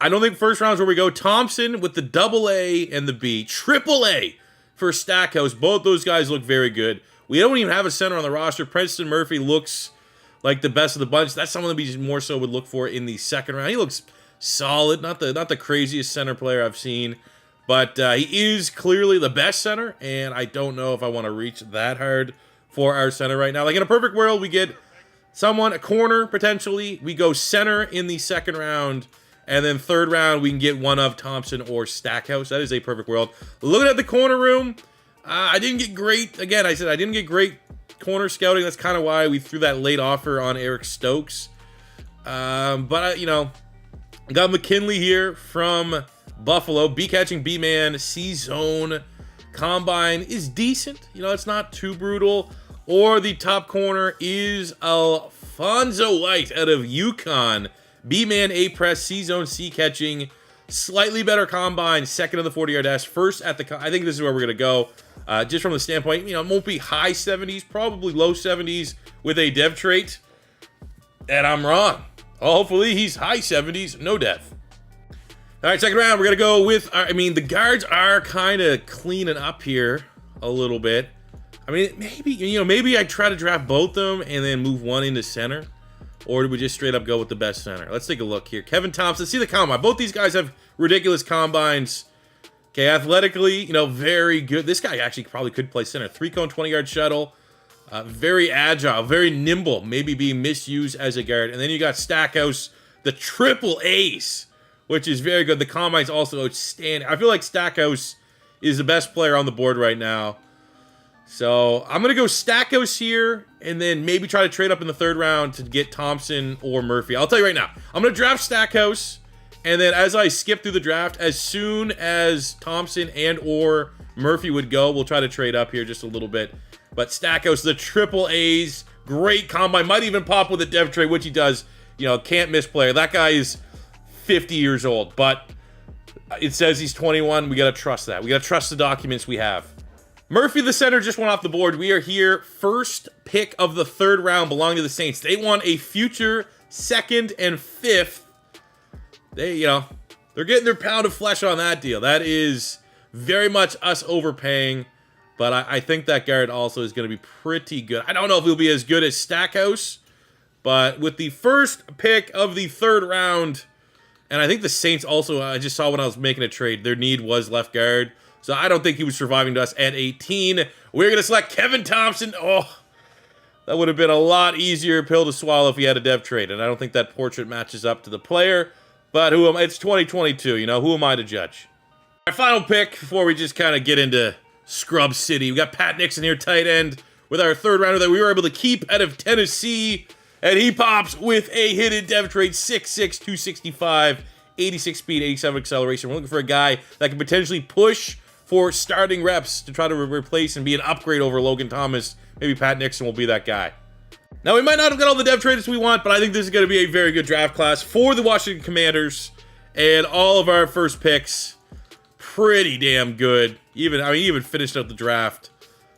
I don't think first round is where we go. Thompson with the AA and the B. AAA for Stackhouse. Both those guys look very good. We don't even have a center on the roster. Preston Murphy looks like the best of the bunch. That's someone that we more so would look for in the 2nd round. He looks solid. Not the craziest center player I've seen. But he is clearly the best center. And I don't know if I want to reach that hard for our center right now. Like in a perfect world, we get someone, a corner potentially. We go center in the 2nd round. And then 3rd round, we can get one of Thompson or Stackhouse. That is a perfect world. Looking at the corner room, I didn't get great. Again, I said I didn't get great corner scouting. That's kind of why we threw that late offer on Eric Stokes. But, you know, got McKinley here from Buffalo. B-catching B-man, C-zone. Combine is decent. You know, it's not too brutal. Or the top corner is Alfonso White out of UConn. B-man, A-press, C-zone, C-catching, slightly better combine, 2nd of the 40-yard dash, 1st at the... I think this is where we're going to go. Just from the standpoint, you know, it won't be high 70s, probably low 70s with a dev trait. And I'm wrong. Hopefully he's high 70s, no dev. All right, 2nd round, we're going to go with... I mean, the guards are kind of cleaning up here a little bit. I mean, maybe I try to draft both of them and then move one into center. Or do we just straight up go with the best center? Let's take a look here. Kevin Thompson, see the combine. Both these guys have ridiculous combines. Okay, athletically, you know, very good. This guy actually probably could play center. 3-cone, 20-yard shuttle. Very agile, very nimble. Maybe being misused as a guard. And then you got Stackhouse, the triple ace, which is very good. The combine's also outstanding. I feel like Stackhouse is the best player on the board right now. So I'm going to go Stackhouse here and then maybe try to trade up in the 3rd round to get Thompson or Murphy. I'll tell you right now, I'm going to draft Stackhouse, and then as I skip through the draft, as soon as Thompson and or Murphy would go, we'll try to trade up here just a little bit. But Stackhouse, the triple A's, great combine, might even pop with a dev trade, which he does. You know, can't miss player. That guy is 50 years old, but it says he's 21. We got to trust that. We got to trust the documents we have. Murphy, the center, just went off the board. We are here. 1st pick of the 3rd round belonging to the Saints. They want a future 2nd and 5th. They're getting their pound of flesh on that deal. That is very much us overpaying. But I think that guard also is going to be pretty good. I don't know if he'll be as good as Stackhouse. But with the 1st pick of the 3rd round, and I think the Saints also, I just saw when I was making a trade, their need was left guard. So I don't think he was surviving to us at 18. We're going to select Kevin Thompson. Oh, that would have been a lot easier pill to swallow if he had a dev trade. And I don't think that portrait matches up to the player. But it's 2022, you know, who am I to judge? Our final pick before we just kind of get into Scrub City. We got Pat Nixon here, tight end, with our 3rd rounder that we were able to keep out of Tennessee. And he pops with a hidden dev trade, 6'6", 265, 86 speed, 87 acceleration. We're looking for a guy that can potentially push for starting reps to try to replace and be an upgrade over Logan Thomas. Maybe Pat Nixon will be that guy. Now, we might not have got all the dev trades we want, but I think this is going to be a very good draft class for the Washington Commanders. And all of our first picks, pretty damn good. Even finished up the draft.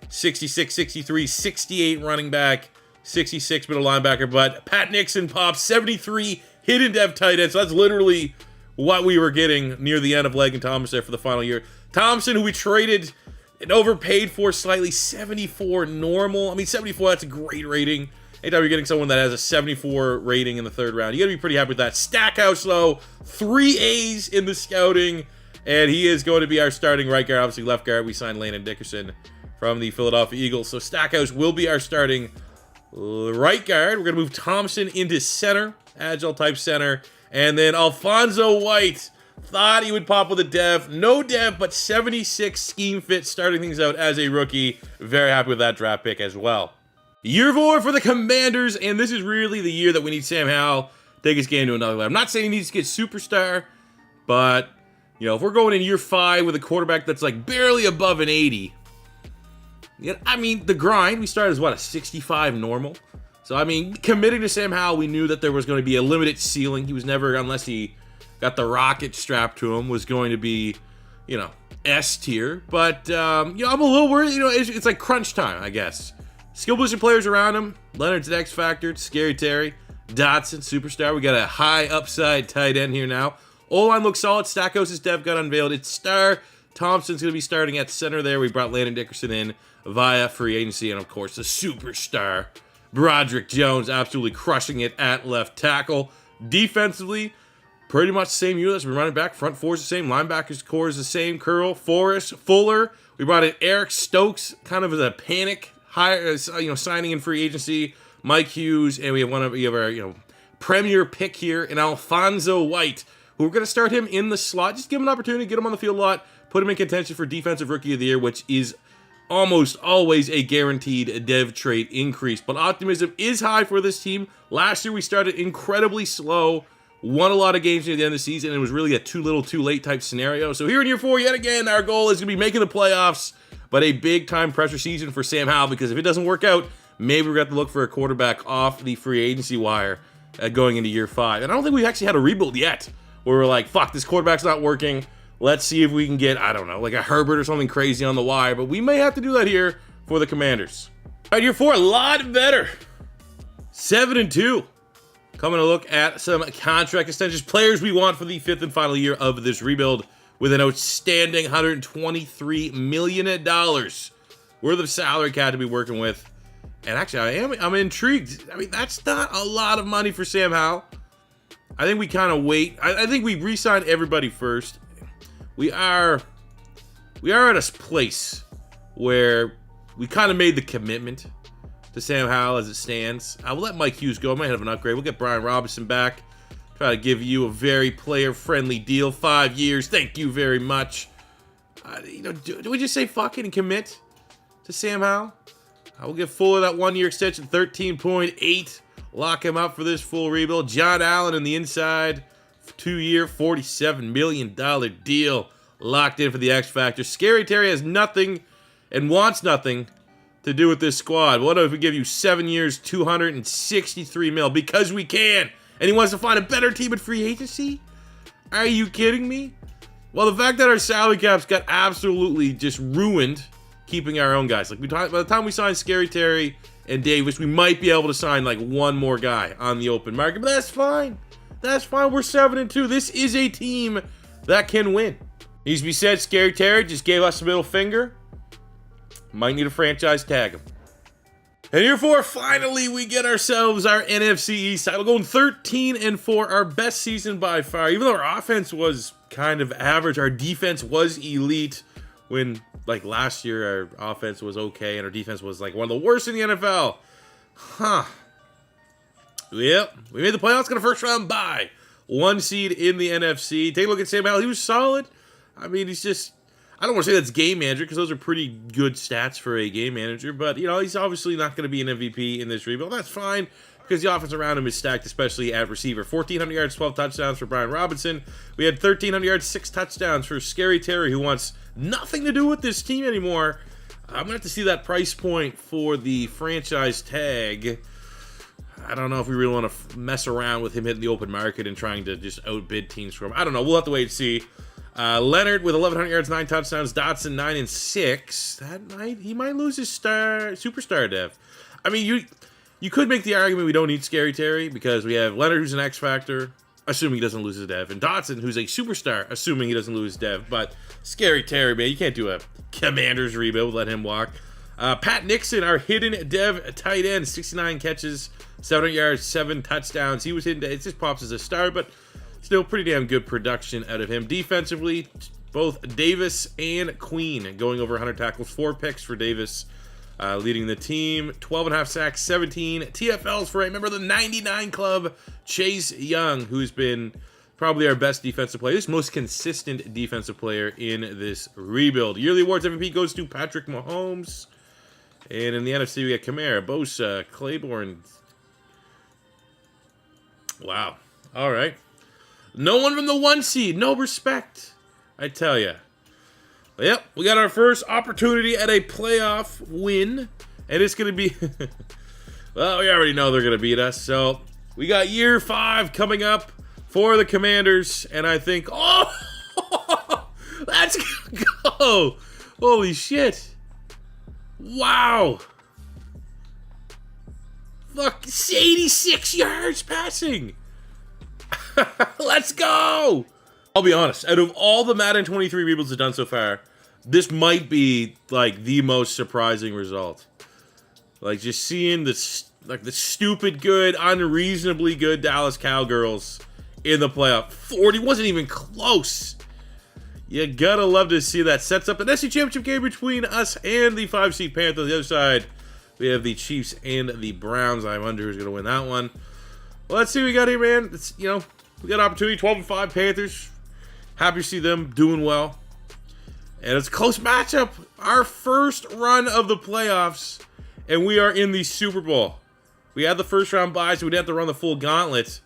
66, 63, 68 running back, 66 middle linebacker. But Pat Nixon pops 73 hidden dev tight end. So that's literally what we were getting near the end of Logan Thomas there for the final year. Thompson, who we traded And overpaid for slightly, 74 normal. I mean, 74, that's a great rating. Anytime you're getting someone that has a 74 rating in the third round, you got to be pretty happy with that. Stackhouse, though, 3 A's in the scouting. And he is going to be our starting right guard. Obviously, left guard, we signed Landon Dickerson from the Philadelphia Eagles. So Stackhouse will be our starting right guard. We're going to move Thompson into center, agile type center. And then Alfonso White, thought he would pop with a dev. No dev, but 76 scheme fit, starting things out as a rookie. Very happy with that draft pick as well. Year 4 for the Commanders, and this is really the year that we need Sam Howell to take his game to another level. I'm not saying he needs to get superstar, but, you know, if we're going in year 5 with a quarterback that's like barely above an 80, yeah, I mean, the grind, we started as what, a 65 normal? So, I mean, committing to Sam Howell, we knew that there was going to be a limited ceiling. He was never, unless he got the rocket strapped to him, was going to be, you know, S tier. But, you know, I'm a little worried. You know, it's like crunch time, I guess. Skill position players around him. Leonard's an X Factor. Scary Terry. Dotson, superstar. We got a high upside tight end here now. O-line looks solid. Stackhouse' dev got unveiled. It's star. Thompson's going to be starting at center there. We brought Landon Dickerson in via free agency. And, of course, the superstar, Broderick Jones, absolutely crushing it at left tackle. Defensively, pretty much the same unit as we're running back. Front four is the same. Linebackers core is the same. Curl, Forrest, Fuller. We brought in Eric Stokes, kind of as a panic signing in free agency. Mike Hughes, and we have our premier pick here in Alfonso White, who we're going to start him in the slot. Just give him an opportunity, get him on the field a lot, put him in contention for Defensive Rookie of the Year, which is almost always a guaranteed dev trait increase. But optimism is high for this team. Last year we started incredibly slow, won a lot of games near the end of the season, and it was really a too little, too late type scenario. So here in year 4, yet again, our goal is going to be making the playoffs, but a big-time pressure season for Sam Howell, because if it doesn't work out, maybe we're going to have to look for a quarterback off the free agency wire going into year 5. And I don't think we've actually had a rebuild yet, where we're like, fuck, this quarterback's not working. Let's see if we can get, I don't know, like a Herbert or something crazy on the wire, but we may have to do that here for the Commanders. All right, year 4, a lot better. 7-2. Coming to look at some contract extensions, players we want for the 5th and final year of this rebuild, with an outstanding $123 million worth of salary cap to be working with. And actually, I'm intrigued. I mean, that's not a lot of money for Sam Howell. I think we kind of wait. I think we re-sign everybody first. We are at a place where we kind of made the commitment to Sam Howell as it stands. I will let Mike Hughes go. I might have an upgrade. We'll get Brian Robinson back. Try to give you a very player-friendly deal. 5 years. Thank you very much. Do we just say fuck it and commit to Sam Howell? I will give Fuller that 1-year extension, 13.8. Lock him up for this full rebuild. John Allen in the inside, 2-year, $47 million deal. Locked in for the X Factor. Scary Terry has nothing and wants nothing to do with this squad. What if we give you 7 years, $263 million? Because we can. And he wants to find a better team at free agency? Are you kidding me? Well, the fact that our salary caps got absolutely just ruined keeping our own guys. Like by the time we sign Scary Terry and Davis, we might be able to sign like one more guy on the open market. But that's fine. That's fine. We're 7-2. This is a team that can win. Needs to be said, Scary Terry just gave us a middle finger. Might need a franchise tag him. And year 4, finally, we get ourselves our NFC East title. Going 13-4, our best season by far. Even though our offense was kind of average, our defense was elite. When, like, last year, our offense was okay, and our defense was, like, one of the worst in the NFL. Huh. Yep. We made the playoffs, got a first-round bye. 1 seed in the NFC. Take a look at Sam Howell. He was solid. I mean, he's just... I don't want to say that's game manager, because those are pretty good stats for a game manager. But, you know, he's obviously not going to be an MVP in this rebuild. That's fine, because the offense around him is stacked, especially at receiver. 1,400 yards, 12 touchdowns for Brian Robinson. We had 1,300 yards, 6 touchdowns for Scary Terry, who wants nothing to do with this team anymore. I'm going to have to see that price point for the franchise tag. I don't know if we really want to mess around with him hitting the open market and trying to just outbid teams for him. I don't know. We'll have to wait and see. Leonard with 1,100 yards, 9 touchdowns. Dotson 9 and 6. He might lose his superstar dev. I mean, you could make the argument we don't need Scary Terry because we have Leonard, who's an X Factor. assuming he doesn't lose his dev. And Dotson, who's a superstar, assuming he doesn't lose his dev. But Scary Terry, man, you can't do a Commanders rebuild, let him walk. Pat Nixon, our hidden dev tight end, 69 catches, 700 yards, 7 touchdowns. He was hidden. It just pops as a star, but still pretty damn good production out of him. Defensively, both Davis and Queen going over 100 tackles, 4 picks for Davis, leading the team, 12.5 sacks, 17 TFLs for a member of the 99 Club, Chase Young, who's been probably our best defensive player, this most consistent defensive player in this rebuild. Yearly awards MVP goes to Patrick Mahomes. And in the NFC, we got Kamara, Bosa, Claiborne. Wow. All right. No one from the 1 seed. No respect, I tell you. Yep, we got our first opportunity at a playoff win. And it's going to be... well, we already know they're going to beat us. So we got year 5 coming up for the Commanders. And I think... oh! Let's go! Holy shit. Wow. Fuck, 86 yards passing. Let's go. I'll be honest, out of all the Madden 23 rebuilds have done so far, this might be like the most surprising result. Like just seeing this, like the stupid good, unreasonably good Dallas Cowgirls in the playoff. 40 wasn't even close. You gotta love to see that. Sets up an SC Championship game between us and the 5 seed Panthers. The other side, we have the Chiefs and the Browns. I wonder who's gonna win that one. Well, let's see what we got here, man. It's, you know, we got opportunity. 12-5 Panthers. Happy to see them doing well. And it's a close matchup. Our first run of the playoffs, and we are in the Super Bowl. We had the first round bye, so we didn't have to run the full gauntlet.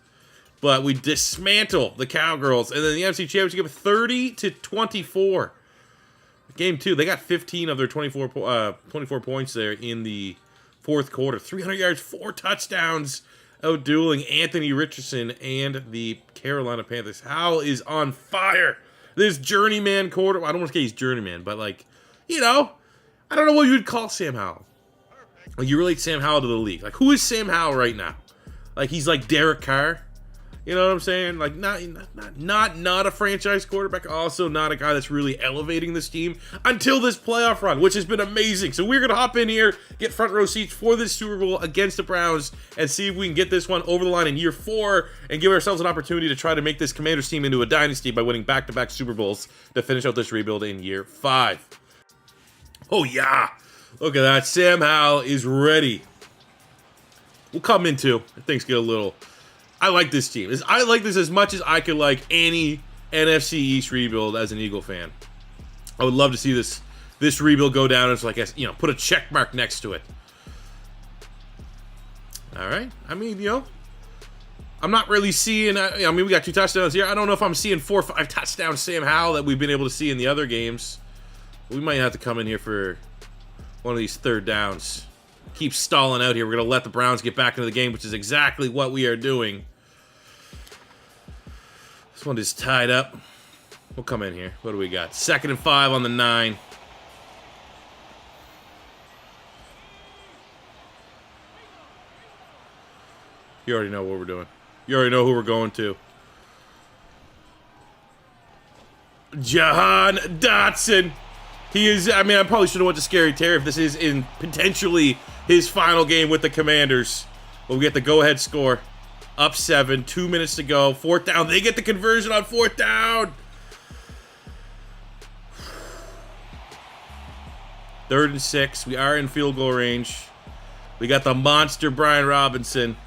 But we dismantle the Cowgirls. And then the NFC Championship, 30-24. Game 2, they got 15 of their 24 points there in the fourth quarter. 300 yards, 4 touchdowns, outdueling Anthony Richardson and the Carolina Panthers. Howell is on fire. This journeyman quarter. I don't want to say he's journeyman, but like, you know, I don't know what you would call Sam Howell. Like, you relate Sam Howell to the league. Like, who is Sam Howell right now? Like, he's like Derek Carr. You know what I'm saying? Like, not a franchise quarterback. Also, not a guy that's really elevating this team until this playoff run, which has been amazing. So we're gonna hop in here, get front row seats for this Super Bowl against the Browns, and see if we can get this one over the line in year 4 and give ourselves an opportunity to try to make this Commanders team into a dynasty by winning back-to-back Super Bowls to finish out this rebuild in year 5. Oh yeah, look at that. Sam Howell is ready. We'll come in too. Things get a little. I like this team. I like this as much as I could like any NFC East rebuild as an Eagle fan. I would love to see this rebuild go down as like, you know, put a check mark next to it. All right. I mean, you know, I'm not really seeing. I mean, we got 2 touchdowns here. I don't know if I'm seeing 4 or 5 touchdowns Sam Howell that we've been able to see in the other games. We might have to come in here for one of these third downs. Keep stalling out here. We're going to let the Browns get back into the game, which is exactly what we are doing. This one is tied up. We'll come in here. What do we got? 2nd and 5 on the 9. You already know what we're doing. You already know who we're going to. Jahan Dotson. He is, I mean, I probably should have went to Scary Terry if this is in potentially his final game with the Commanders. But we get the go-ahead score. Up 7, 2 minutes to go. 4th down. They get the conversion on 4th down. 3rd and 6. We are in field goal range. We got the monster Brian Robinson.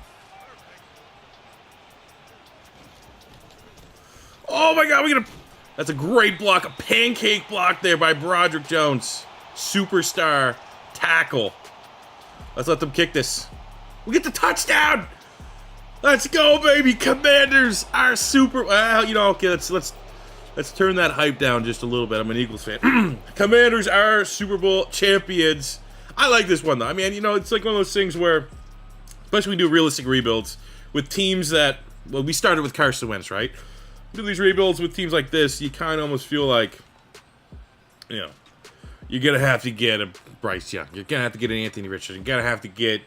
Oh my God, that's a great block. A pancake block there by Broderick Jones. Superstar tackle. Let's let them kick this. We get the touchdown. Let's go, baby. Commanders are super. Well, you know, okay, let's turn that hype down just a little bit. I'm an Eagles fan. Commanders are Super Bowl champions. I like this one, though. I mean, you know, it's like one of those things where, especially when we do realistic rebuilds with teams that, well, we started with Carson Wentz, right? Do these rebuilds with teams like this, you kind of almost feel like, you know, you're going to have to get a Bryce Young. You're going to have to get an Anthony Richardson. You're going to have to get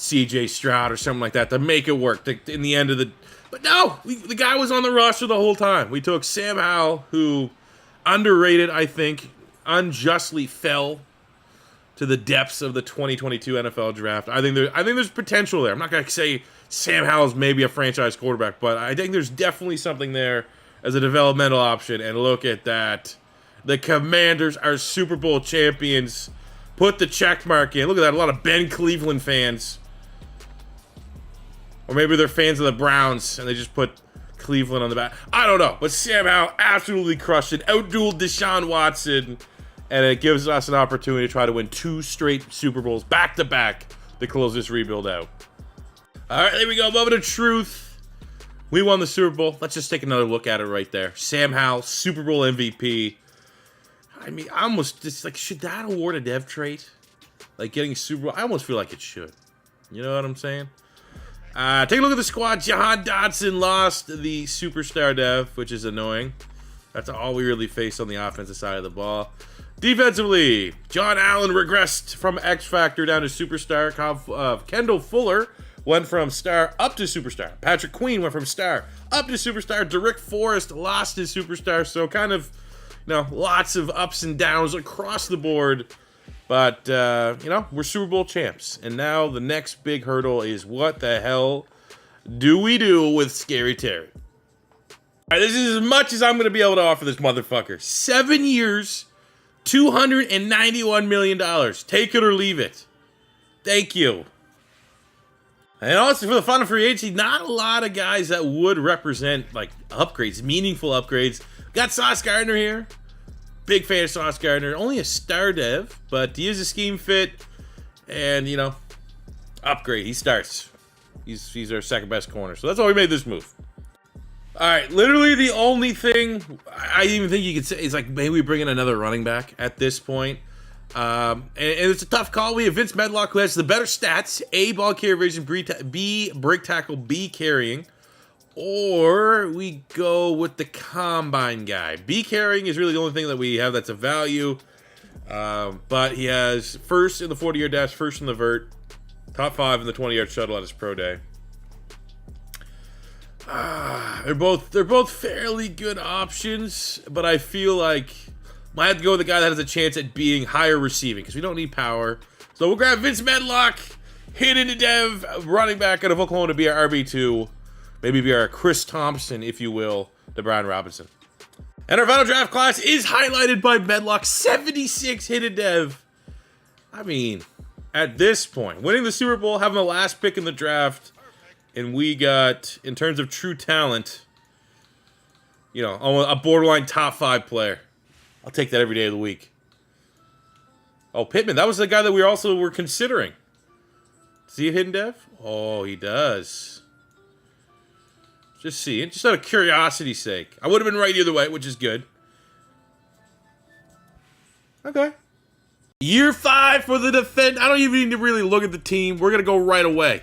CJ Stroud or something like that to make it work in the end of the... But no, the guy was on the roster the whole time. We took Sam Howell, who, underrated, I think, unjustly fell to the depths of the 2022 NFL draft. I think there's potential there. I'm not going to say Sam Howell's maybe a franchise quarterback, but I think there's definitely something there as a developmental option. And look at that. The Commanders are Super Bowl champions. Put the check mark in. Look at that. A lot of Ben Cleveland fans. Or maybe they're fans of the Browns and they just put Cleveland on the back. I don't know. But Sam Howell absolutely crushed it. Outdueled Deshaun Watson. And it gives us an opportunity to try to win 2 straight Super Bowls back-to-back to close this rebuild out. All right, there we go. Moment of truth. We won the Super Bowl. Let's just take another look at it right there. Sam Howell, Super Bowl MVP. I mean, I almost just like, should that award a dev trait? Like getting Super Bowl? I almost feel like it should. You know what I'm saying? Take a look at the squad. Jahan Dotson lost the superstar dev, which is annoying. That's all we really faced on the offensive side of the ball. Defensively, John Allen regressed from X Factor down to superstar. Kendall Fuller went from star up to superstar. Patrick Queen went from star up to superstar. Derrick Forrest lost his superstar. So kind of, lots of ups and downs across the board. But, we're Super Bowl champs. And now the next big hurdle is what the hell do we do with Scary Terry? All right, this is as much as I'm going to be able to offer this motherfucker. 7 years, $291 million. Take it or leave it. Thank you. And also for the fun of free agency, not a lot of guys that would represent like upgrades, meaningful upgrades. Got Sauce Gardner here. Big fan of Sauce Gardner. Only a star dev, but he is a scheme fit. And, upgrade. He starts. He's our second best corner. So that's why we made this move. All right, literally the only thing I even think you could say is like maybe we bring in another running back at this point. And it's a tough call. We have Vince Medlock, who has the better stats: A, ball carrier vision, B, break tackle, B, carrying. Or we go with the combine guy. B, carrying is really the only thing that we have that's a value. But he has first in the 40-yard dash, first in the vert, top 5 in the 20-yard shuttle at his pro day. They're both fairly good options, but I feel like I have to go with the guy that has a chance at being higher receiving because we don't need power. So we'll grab Vince Medlock, hit into dev, running back out of Oklahoma to be our RB2. Maybe be our Chris Thompson, if you will, to Brian Robinson. And our final draft class is highlighted by Medlock, 76 hit dev. I mean, at this point, winning the Super Bowl, having the last pick in the draft, and we got, in terms of true talent, a borderline top 5 player. I'll take that every day of the week. Oh, Pittman, that was the guy that we also were considering. Does he have hidden dev? Oh, he does. Just seeing, just out of curiosity's sake. I would have been right either way, which is good. Okay. Year 5 for the defense. I don't even need to really look at the team. We're going to go right away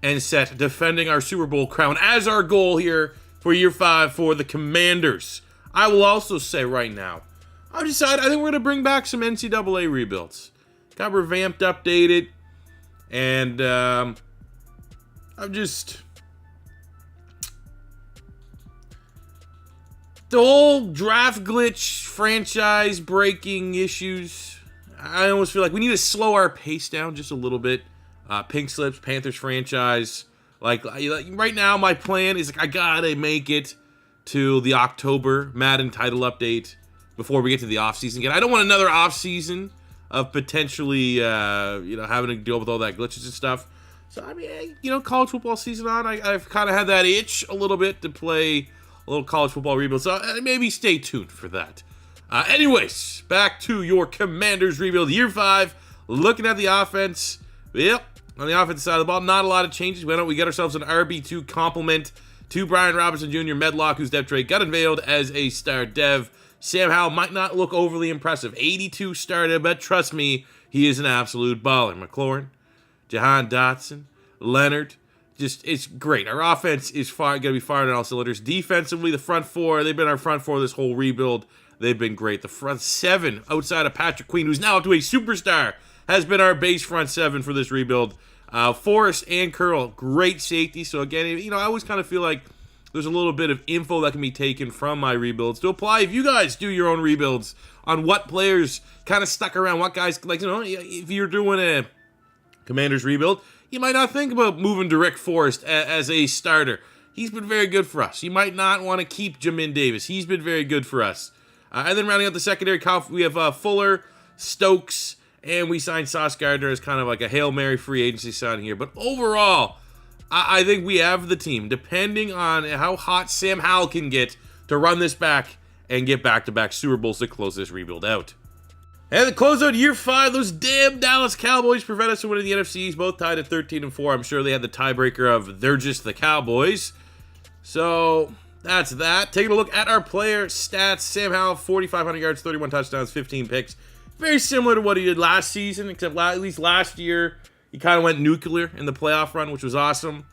and set defending our Super Bowl crown as our goal here for year 5 for the Commanders. I will also say right now, I've decided I think we're going to bring back some NCAA rebuilds. Got revamped, updated, and I'm just... The whole draft glitch, franchise breaking issues, I almost feel like we need to slow our pace down just a little bit. Pink Slips, Panthers franchise. Like right now, my plan is I gotta make it to the October Madden title update before we get to the offseason again. I don't want another offseason of potentially, having to deal with all that glitches and stuff. So, I mean, college football season on, I've kind of had that itch a little bit to play a little college football rebuild, so maybe stay tuned for that. Anyways, back to your Commanders rebuild. Year 5, looking at the offense. Yep, on the offensive side of the ball, not a lot of changes. Why don't we get ourselves an RB2 complement to Brian Robinson Jr. Medlock, whose depth trait got unveiled as a star dev. Sam Howell might not look overly impressive. 82 star dev, but trust me, he is an absolute baller. McLaurin, Jahan Dotson, Leonard. It's great. Our offense is going to be firing on all cylinders. Defensively, the front 4, they've been our front 4 this whole rebuild. They've been great. The front 7, outside of Patrick Queen, who's now up to a superstar, has been our base front 7 for this rebuild. Forrest and Curl, great safety. So again, you know, I always kind of feel like there's a little bit of info that can be taken from my rebuilds to apply if you guys do your own rebuilds on what players kind of stuck around, what guys, like, you know, if you're doing a Commanders rebuild, you might not think about moving to Rick Forrest as a starter. He's been very good for us. You might not want to keep Jamin Davis. He's been very good for us. And then rounding out the secondary, we have Fuller, Stokes, and we signed Sauce Gardner as kind of like a Hail Mary free agency signing here. But overall, I think we have the team, depending on how hot Sam Howell can get, to run this back and get back-to-back Super Bowls to close this rebuild out. And to close out year 5, those damn Dallas Cowboys prevent us from winning the NFCs, both tied at 13-4. I'm sure they had the tiebreaker of they're just the Cowboys. So that's that. Taking a look at our player stats. Sam Howell, 4,500 yards, 31 touchdowns, 15 picks. Very similar to what he did last season, except at least last year, he kind of went nuclear in the playoff run, which was awesome.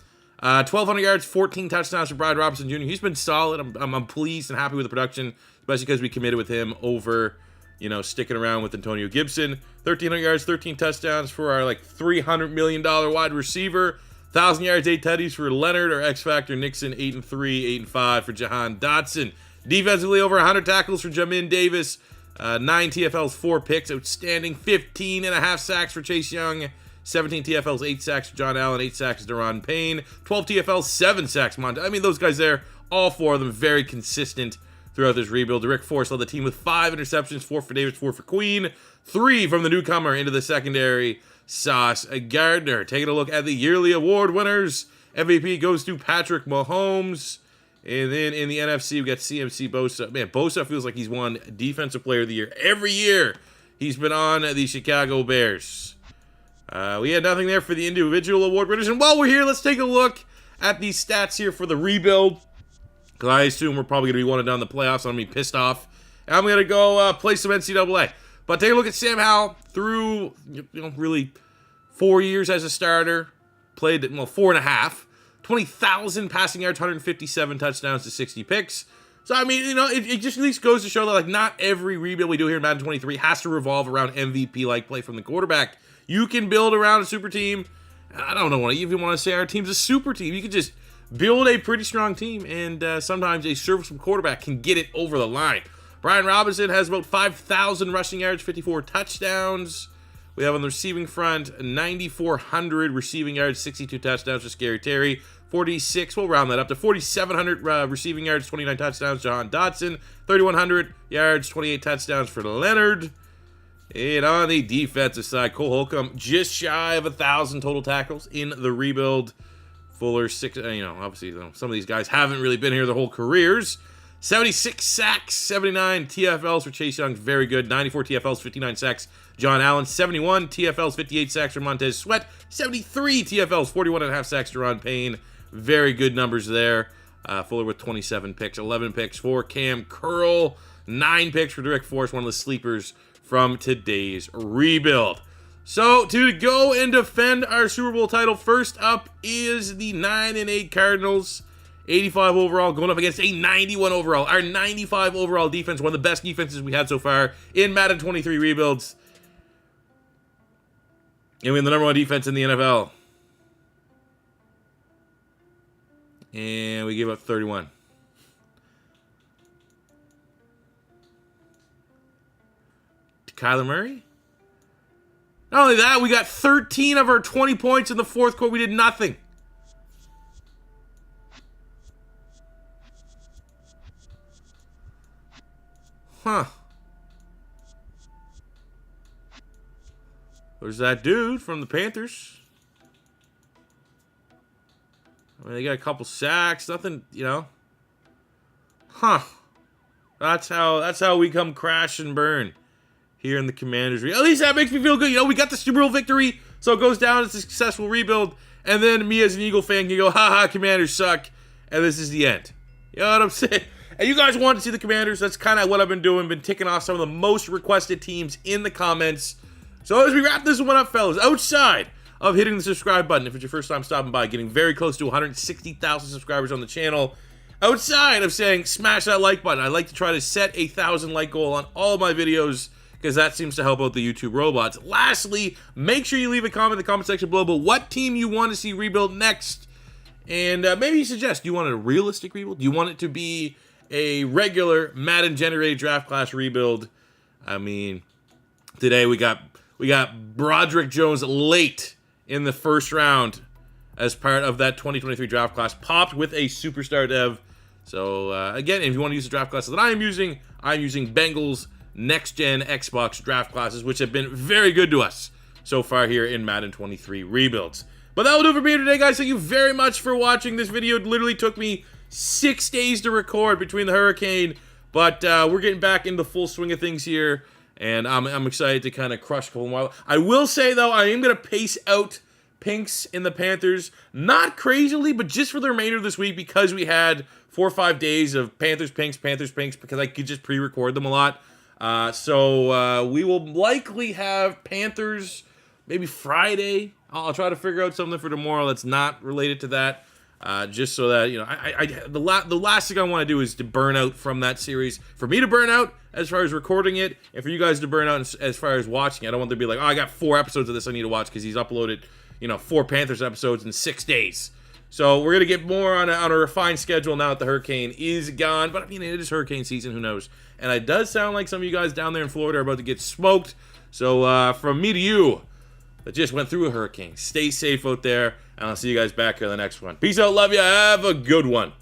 1,200 yards, 14 touchdowns for Brian Robinson Jr. He's been solid. I'm pleased and happy with the production, especially because we committed with him over, you know, sticking around with Antonio Gibson. 1,300 yards, 13 touchdowns for our, like, $300 million wide receiver. 1,000 yards, 8 tutties for Leonard, our X-Factor Nixon, 8-3, 8-5 for Jahan Dotson. Defensively, over 100 tackles for Jamin Davis. 9 TFLs, 4 picks. Outstanding. 15.5 sacks for Chase Young. 17 TFLs, 8 sacks for John Allen. 8 sacks for Deron Payne. 12 TFLs, 7 sacks. I mean, those guys there, all 4 of them very consistent throughout this rebuild. Rick Forrest led the team with 5 interceptions. 4 for Davis, 4 for Queen. 3 from the newcomer into the secondary, Sauce Gardner. Taking a look at the yearly award winners. MVP goes to Patrick Mahomes. And then in the NFC, we got CMC Bosa. Man, Bosa feels like he's won Defensive Player of the Year every year he's been on the Chicago Bears. We had nothing there for the individual award winners. And while we're here, let's take a look at these stats here for the rebuild. Because I assume we're probably going to be one and done in the playoffs. So I'm going to be pissed off. And I'm going to go play some NCAA. But take a look at Sam Howell through, you know, really 4 years as a starter. Played, well, 4.5. 20,000 passing yards, 157 touchdowns to 60 picks. So, I mean, you know, it just at least goes to show that, like, not every rebuild we do here in Madden 23 has to revolve around MVP-like play from the quarterback. You can build around a super team. I don't know if you want to say our team's a super team. You can just build a pretty strong team, and sometimes a serviceable quarterback can get it over the line. Brian Robinson has about 5,000 rushing yards, 54 touchdowns. We have on the receiving front 9,400 receiving yards, 62 touchdowns for Scary Terry. 46, we'll round that up to 4,700 receiving yards, 29 touchdowns, Jahan Dotson. 3,100 yards, 28 touchdowns for Leonard. And on the defensive side, Cole Holcomb just shy of 1,000 total tackles in the rebuild. Fuller, 6, you know, obviously, you know, some of these guys haven't really been here their whole careers. 76 sacks, 79 TFLs for Chase Young, very good. 94 TFLs, 59 sacks, John Allen. 71 TFLs, 58 sacks for Montez Sweat. 73 TFLs, 41.5 sacks to Deron Payne. Very good numbers there. Fuller with 27 picks, 11 picks for Cam Curl. 9 picks for Rick Forrest, one of the sleepers from today's rebuild. So, to go and defend our Super Bowl title, first up is the 9-8 Cardinals. 85 overall, going up against a 91 overall. Our 95 overall defense, one of the best defenses we had so far in Madden 23 rebuilds. And we have the number 1 defense in the NFL. And we gave up 31. To Kyler Murray? Not only that, we got 13 of our 20 points in the fourth quarter. We did nothing. Huh. There's that dude from the Panthers. I mean, they got a couple sacks, nothing, you know. Huh. That's how we come crash and burn here in the Commanders. At least that makes me feel good. You know, we got the Super Bowl victory, so it goes down as a successful rebuild. And then me as an Eagle fan can go, haha, Commanders suck. And this is the end. You know what I'm saying? And you guys want to see the Commanders. That's kind of what I've been doing. Been ticking off some of the most requested teams in the comments. So as we wrap this one up, fellas, outside of hitting the subscribe button, if it's your first time stopping by, getting very close to 160,000 subscribers on the channel, outside of saying smash that like button, I like to try to set a 1,000 like goal on all of my videos because that seems to help out the YouTube robots. Lastly, make sure you leave a comment in the comment section below about what team you want to see rebuild next. And maybe you suggest, do you want a realistic rebuild? Do you want it to be a regular Madden-generated draft class rebuild? I mean, today we got Broderick Jones late in the first round as part of that 2023 draft class, popped with a superstar dev. So, again, if you want to use the draft classes that I'm using Bengals next-gen Xbox draft classes, which have been very good to us so far here in Madden 23 rebuilds. But that will do it for me today, guys. Thank you very much for watching this video. It literally took me 6 days to record between the hurricane, but we're getting back into the full swing of things here, and I'm excited to kind of crush a couple more. I will say, though, I am going to pace out Pinks in the Panthers, not crazily, but just for the remainder of this week, because we had 4 or 5 days of Panthers Pinks, because I could just pre-record them a lot. So we will likely have Panthers maybe Friday. I'll try to figure out something for tomorrow that's not related to that, just so that, you know, the last thing I want to do is to burn out from that series. For me to burn out as far as recording it, and for you guys to burn out as far as watching it. I don't want to be like, oh, I got 4 episodes of this I need to watch because he's uploaded, you know, 4 Panthers episodes in 6 days. So we're going to get more on a refined schedule now that the hurricane is gone. But, I mean, it is hurricane season. Who knows? And it does sound like some of you guys down there in Florida are about to get smoked. So from me to you that just went through a hurricane, stay safe out there. And I'll see you guys back here in the next one. Peace out. Love you. Have a good one.